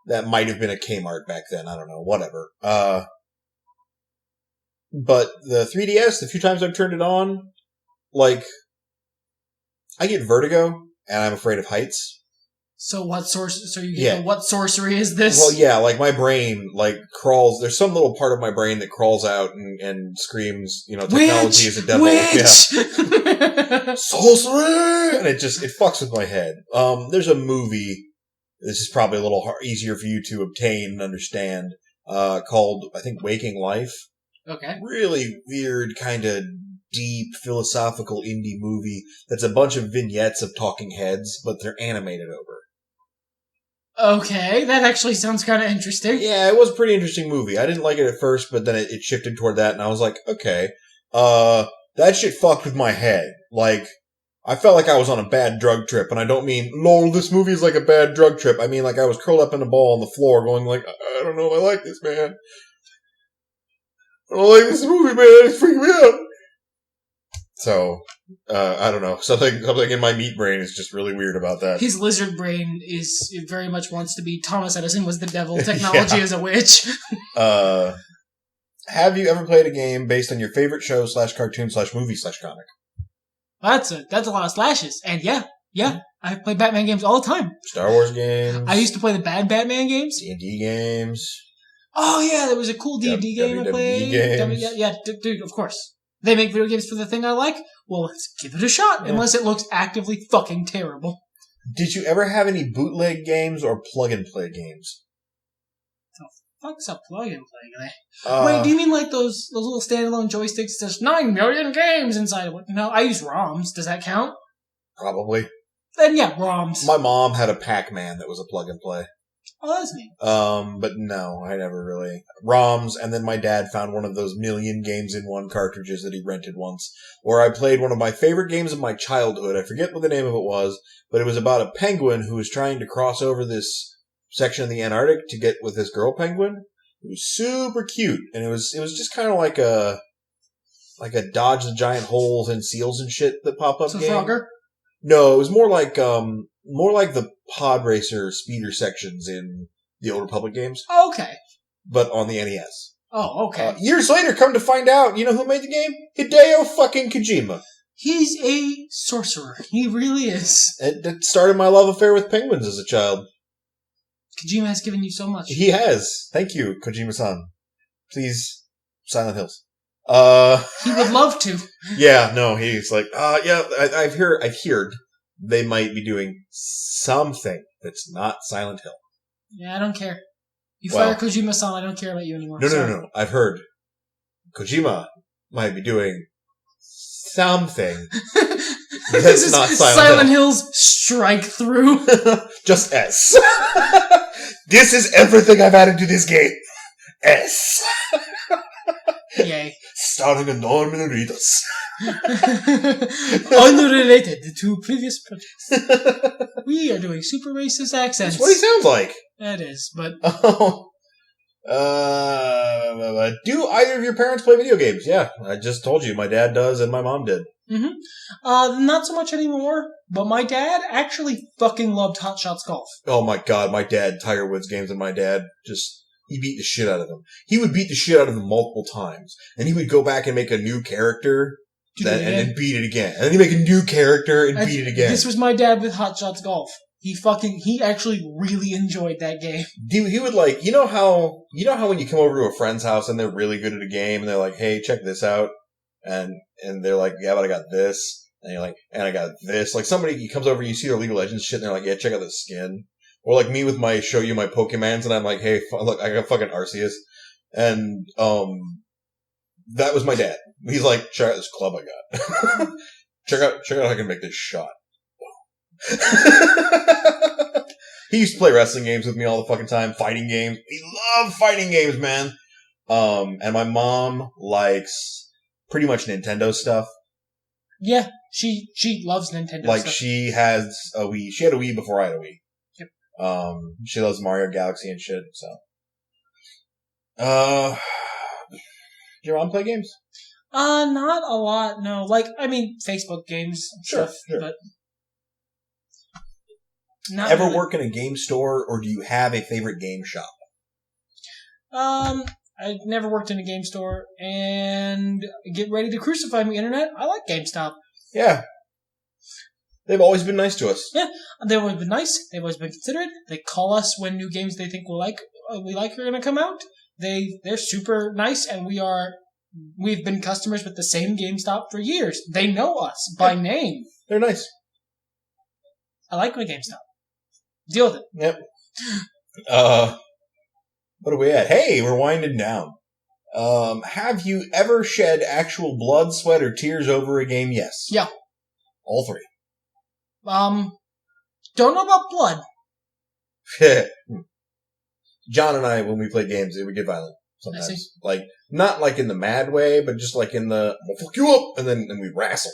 That might have been a Kmart back then. I don't know. Whatever. But the 3DS, the few times I've turned it on, like, I get vertigo, and I'm afraid of heights. So what what sorcery is this? Well, yeah, like my brain, like, crawls. There's some little part of my brain that crawls out and screams, you know, technology is a devil. Yeah. Sorcery! And it fucks with my head. There's a movie, this is probably a little easier for you to obtain and understand, called, I think, Waking Life. Okay. Really weird, kind of deep, philosophical indie movie that's a bunch of vignettes of talking heads, but they're animated over. Okay, that actually sounds kind of interesting. Yeah, it was a pretty interesting movie. I didn't like it at first, but then it shifted toward that, and I was like, okay, that shit fucked with my head. Like, I felt like I was on a bad drug trip, and I don't mean, lol, this movie is like a bad drug trip. I mean, like, I was curled up in a ball on the floor going like, I don't know if I like this, man. I don't like this movie, man. It's freaking me out. So, I don't know. Something in my meat brain is just really weird about that. His lizard brain very much wants to be Thomas Edison was the devil, technology is a witch. Have you ever played a game based on your favorite show / cartoon / movie / comic? That's a lot of slashes. And yeah, I play Batman games all the time. Star Wars games. I used to play the bad Batman games. D&D games. Oh yeah, there was a cool D&D game I played. Games. Yeah, dude, of course. They make video games for the thing I like? Well, let's give it a shot, unless it looks actively fucking terrible. Did you ever have any bootleg games or plug-and-play games? The fuck's a plug-and-play guy? Wait, do you mean like those little standalone joysticks? There's 9 million games inside of it. No, I use ROMs. Does that count? Probably. Then yeah, ROMs. My mom had a Pac-Man that was a plug-and-play. Oh, that's neat. But no, I never really. ROMs, and then my dad found one of those million games in one cartridges that he rented once, where I played one of my favorite games of my childhood. I forget what the name of it was, but it was about a penguin who was trying to cross over this section of the Antarctic to get with this girl penguin. It was super cute, and it was just kind of like a dodge the giant holes and seals and shit that pop up game. Frogger? No, it was more like the pod racer speeder sections in the Old Republic games. Oh, okay. But on the NES. Oh, okay. Years later, come to find out, you know who made the game? Hideo fucking Kojima. He's a sorcerer. He really is. It started my love affair with penguins as a child. Kojima has given you so much. He has. Thank you, Kojima-san. Please, Silent Hills. He would love to. Yeah, no, he's like, yeah, I've heard they might be doing something that's not Silent Hill. Yeah, I don't care. You fire Kojima-san, I don't care about you anymore. No. I've heard Kojima might be doing something that's not Silent Hills strike through. Just S. This is everything I've added to this game. S. Yay. Starring a non-minoritas. Unrelated to previous projects. We are doing super racist accents. That's what he sounds like. That is, but... do either of your parents play video games? Yeah, I just told you. My dad does and my mom did. Mm-hmm. Not so much anymore, but my dad actually fucking loved Hot Shots Golf. Oh my god, my dad, Tiger Woods games, and my dad he beat the shit out of them. He would beat the shit out of them multiple times. And he would go back and make a new character and then beat it again. And then he'd make a new character and beat it again. This was my dad with Hot Shots Golf. He actually really enjoyed that game. He would like, you know how when you come over to a friend's house and they're really good at a game and they're like, hey, check this out. And they're like, yeah, but I got this. And you're like, and I got this. Like somebody, he comes over, you see their League of Legends shit and they're like, yeah, check out this skin. Or like me with my show you my Pokemons and I'm like, hey, look, I got fucking Arceus. And, that was my dad. He's like, check out this club I got. check out how I can make this shot. He used to play wrestling games with me all the fucking time, fighting games. We love fighting games, man. And my mom likes pretty much Nintendo stuff. Yeah, she loves Nintendo like stuff. She has a Wii. She had a Wii before I had a Wii. Yep. She loves Mario Galaxy and shit, so. Do your mom play games? Not a lot, no. Like, I mean, Facebook games and stuff, but... Not Ever really. work in a game store, or do you have a favorite game shop? I never worked in a game store, and get ready to crucify me, Internet. I like GameStop. Yeah. They've always been nice to us. Yeah, they've always been nice. They've always been considerate. They call us when new games they think we like are going to come out. They're super nice, and we've been customers with the same GameStop for years. They know us by name. They're nice. I like my GameStop. Deal with it. Yep. What are we at? Hey, we're winding down. Have you ever shed actual blood, sweat, or tears over a game? Yes. Yeah. All three. Don't know about blood. John and I, when we play games, it would get violent sometimes. Like, not like in the mad way, but just like in the, we'll fuck you up, and then we wrestle.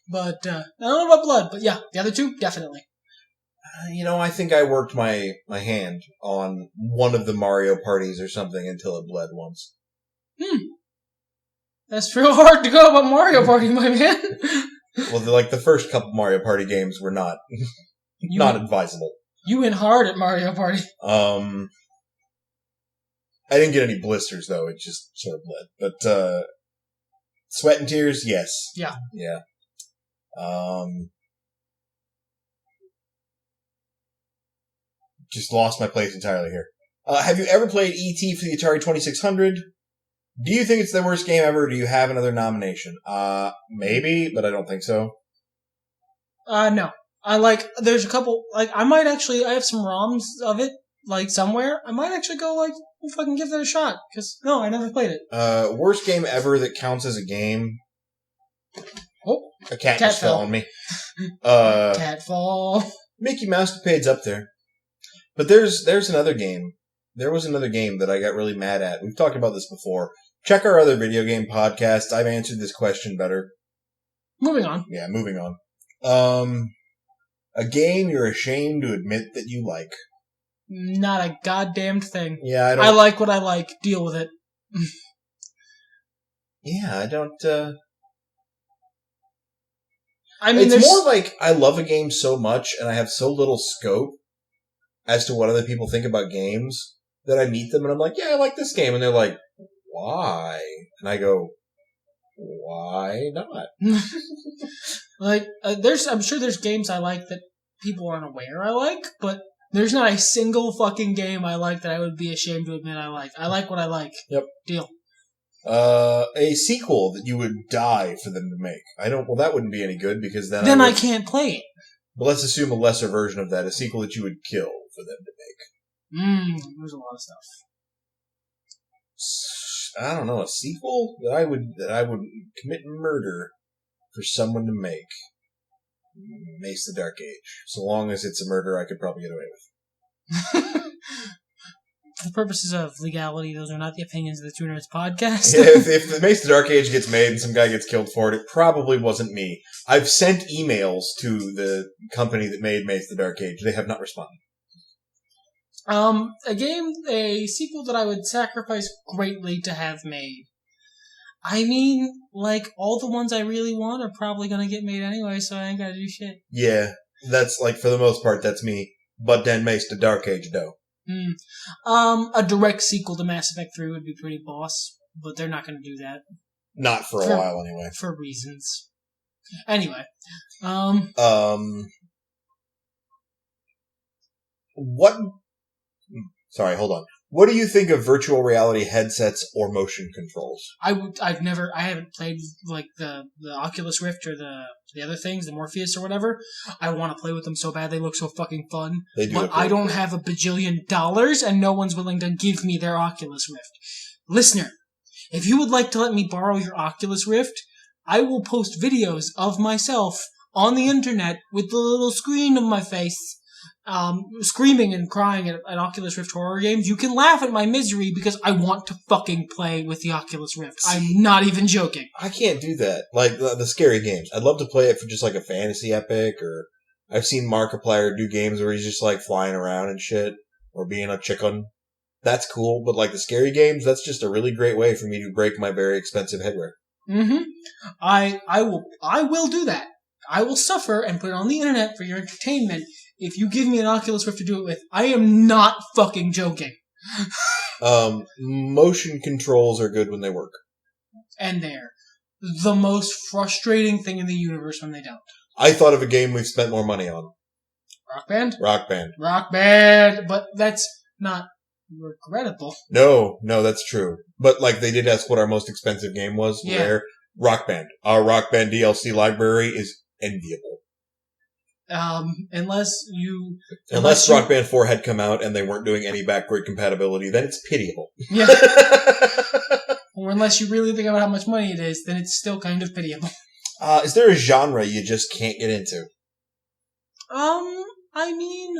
But, I don't know about blood, but yeah, the other two, definitely. I think I worked my hand on one of the Mario parties or something until it bled once. That's real hard to go about Mario Party, my man. Well, the first couple Mario Party games were not advisable. You went hard at Mario Party. I didn't get any blisters though; it just sort of bled. But sweat and tears, yes. Yeah. Yeah. Just lost my place entirely here. Have you ever played E.T. for the Atari 2600? Do you think it's the worst game ever, or do you have another nomination? Maybe, but I don't think so. No. There's a couple, I have some ROMs of it, somewhere. I might actually go, fucking give that a shot, because, no, I never played it. Worst game ever that counts as a game. Oh. A cat just fell on me. Cat fall. Mickey Mousecapade's up there. But there's another game. There was another game that I got really mad at. We've talked about this before. Check our other video game podcasts. I've answered this question better. Moving on. Yeah, moving on. A game you're ashamed to admit that you like. Not a goddamn thing. Yeah, I don't... I like what I like. Deal with it. Yeah, I don't... I mean, it's more like I love a game so much and I have so little scope as to what other people think about games that I meet them and I'm like, yeah, I like this game. And they're like, why? And I go, Why not? Like, I'm sure there's games I like that people aren't aware I like, but there's not a single fucking game I like that I would be ashamed to admit I like. I like what I like. Yep. Deal. A sequel that you would die for them to make. Well, that wouldn't be any good because then I can't play it. But let's assume a lesser version of that, a sequel that you would kill for them to make. There's a lot of stuff. I don't know, a sequel that I would commit murder for someone to make. Mace the Dark Age. So long as it's a murder I could probably get away with. For the purposes of legality, those are not the opinions of the Two Nerds podcast. Yeah, if the Mace the Dark Age gets made and some guy gets killed for it, it probably wasn't me. I've sent emails to the company that made Mace the Dark Age. They have not responded. A sequel that I would sacrifice greatly to have made. I mean, like, all the ones I really want are probably gonna get made anyway, so I ain't gotta do shit. Yeah, that's, like, for the most part, that's me. But then Mace the Dark Age, though. A direct sequel to Mass Effect 3 would be pretty boss, but they're not gonna do that. Not for a while, anyway. For reasons. Anyway. Sorry, hold on. What do you think of virtual reality headsets or motion controls? I haven't played, like, the Oculus Rift or the other things, the Morpheus or whatever. I want to play with them so bad. They look so fucking fun. They do. But I don't have $1 bajillion and no one's willing to give me their Oculus Rift. Listener, if you would like to let me borrow your Oculus Rift, I will post videos of myself on the internet with the little screen of my face, screaming and crying at Oculus Rift horror games. You can laugh at my misery because I want to fucking play with the Oculus Rift. I'm not even joking. I can't do that. Like, the scary games. I'd love to play it for just, like, a fantasy epic, or I've seen Markiplier do games where he's just, like, flying around and shit, or being a chicken. That's cool, but, like, the scary games, that's just a really great way for me to break my very expensive headwear. I will do that. I will suffer and put it on the internet for your entertainment if you give me an Oculus Rift to do it with. I am not fucking joking. Motion controls are good when they work. And they're the most frustrating thing in the universe when they don't. I thought of a game we've spent more money on. Rock Band? Rock Band. Rock Band! But that's not regrettable. No, that's true. But, like, they did ask what our most expensive game was. Yeah. Where Rock Band. Our Rock Band DLC library is enviable. Unless Rock Band 4 had come out and they weren't doing any backward compatibility, then it's pitiable. Yeah. Or unless you really think about how much money it is, then it's still kind of pitiable. Is there a genre you just can't get into? I mean,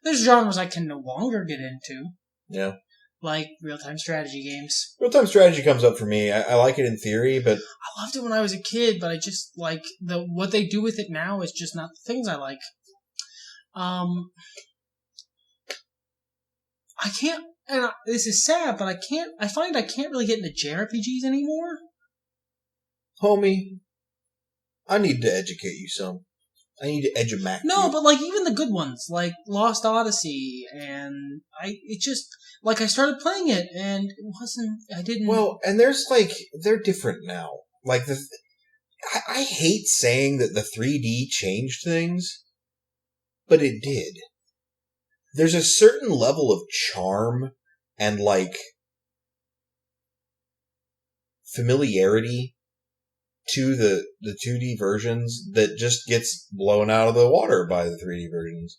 there's genres I can no longer get into. Yeah. Like real-time strategy games. Real-time strategy comes up for me. I like it in theory, but I loved it when I was a kid, but I just, like, what they do with it now is just not the things I like. I can't, and this is sad, but I find I can't really get into JRPGs anymore. Homie, I need to educate you some. I need to edumac you. No, but, like, even the good ones, like Lost Odyssey, and I started playing it, and I didn't... Well, and they're different now. Like, I hate saying that the 3D changed things, but it did. There's a certain level of charm and, like, familiarity to the 2D versions that just gets blown out of the water by the 3D versions.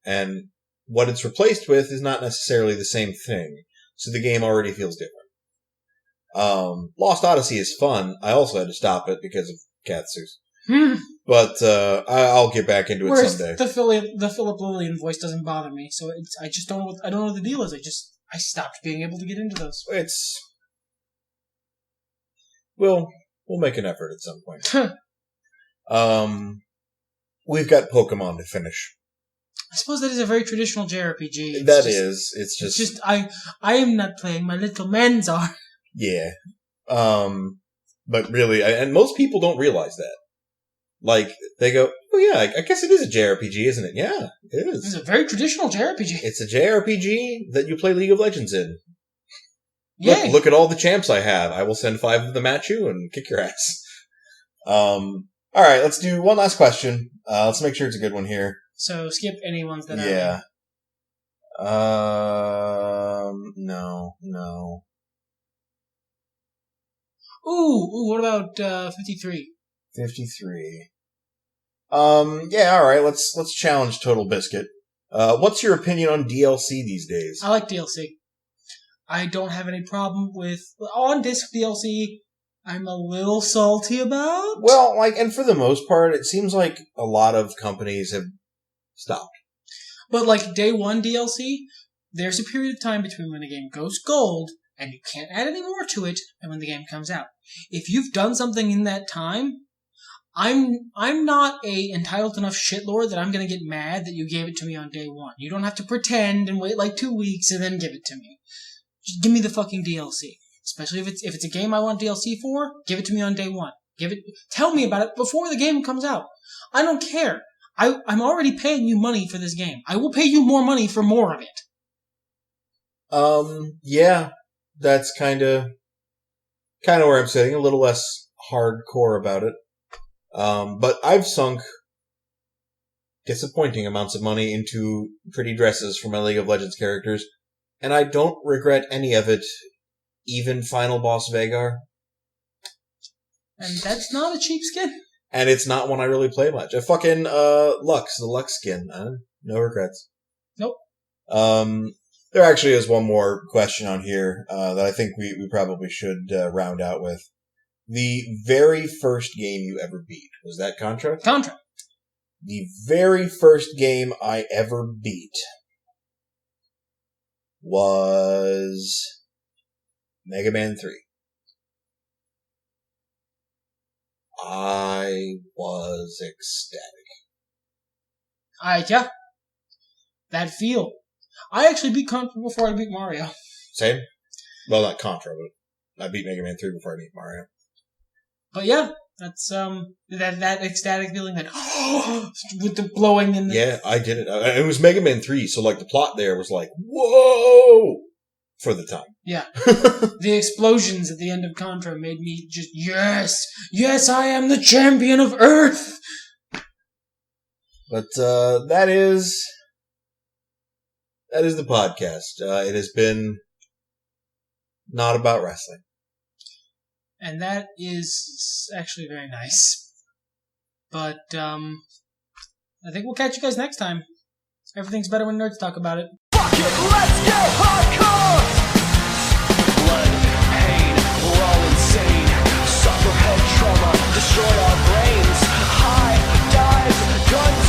And what it's replaced with is not necessarily the same thing. So the game already feels different. Lost Odyssey is fun. I also had to stop it because of Katsu's. But I'll get back into it someday. The Philip Lillian voice doesn't bother me, so I just don't know. I don't know what the deal is. I stopped being able to get into those. We'll make an effort at some point. We've got Pokemon to finish. I suppose that is a very traditional JRPG. It's just I am not playing. My little mans are. Yeah. But really, and most people don't realize that. Like, they go, oh yeah, I guess it is a JRPG, isn't it? Yeah, it is. It's a very traditional JRPG. It's a JRPG that you play League of Legends in. Yay. Look at all the champs I have. I will send 5 of them at you and kick your ass. All right, let's do one last question. Let's make sure it's a good one here. So skip any ones that Yeah. No. Ooh, what about 53? 53. Yeah, all right. Let's challenge Total Biscuit. What's your opinion on DLC these days? I like DLC. I don't have any problem with on-disc DLC. I'm a little salty about. Well, and for the most part, it seems like a lot of companies have stopped. But day one DLC, there's a period of time between when the game goes gold and you can't add any more to it and when the game comes out. If you've done something in that time, I'm not a entitled enough shitlord that I'm gonna get mad that you gave it to me on day one. You don't have to pretend and wait 2 weeks and then give it to me. Just give me the fucking DLC. Especially if it's a game I want DLC for, give it to me on day one. Tell me about it before the game comes out. I don't care. I'm already paying you money for this game. I will pay you more money for more of it. Yeah, that's kind of where I'm sitting. A little less hardcore about it. But I've sunk disappointing amounts of money into pretty dresses for my League of Legends characters, and I don't regret any of it, even Final Boss Vhagar. And that's not a cheap skin. And it's not one I really play much. I fucking, the Lux skin. No regrets. Nope. There actually is one more question on here, that I think we probably should, round out with. The very first game you ever beat, was that Contra? Contra. The very first game I ever beat was Mega Man 3. I was ecstatic. Yeah. That feel. I actually beat Contra before I beat Mario. Same? Well, not Contra, but I beat Mega Man 3 before I beat Mario. But yeah, that's that ecstatic feeling that with the blowing and the... Yeah, I did it. It was Mega Man 3, so the plot there was whoa! For the time. Yeah. The explosions at the end of Contra made me just, yes, I am the champion of Earth! But that is the podcast. It has been not about wrestling. And that is actually very nice. But I think we'll catch you guys next time. Everything's better when nerds talk about it. Fuck it, let's get hardcore! Blood, pain, we're all insane. Suffer head trauma, destroy our brains. High dives, guns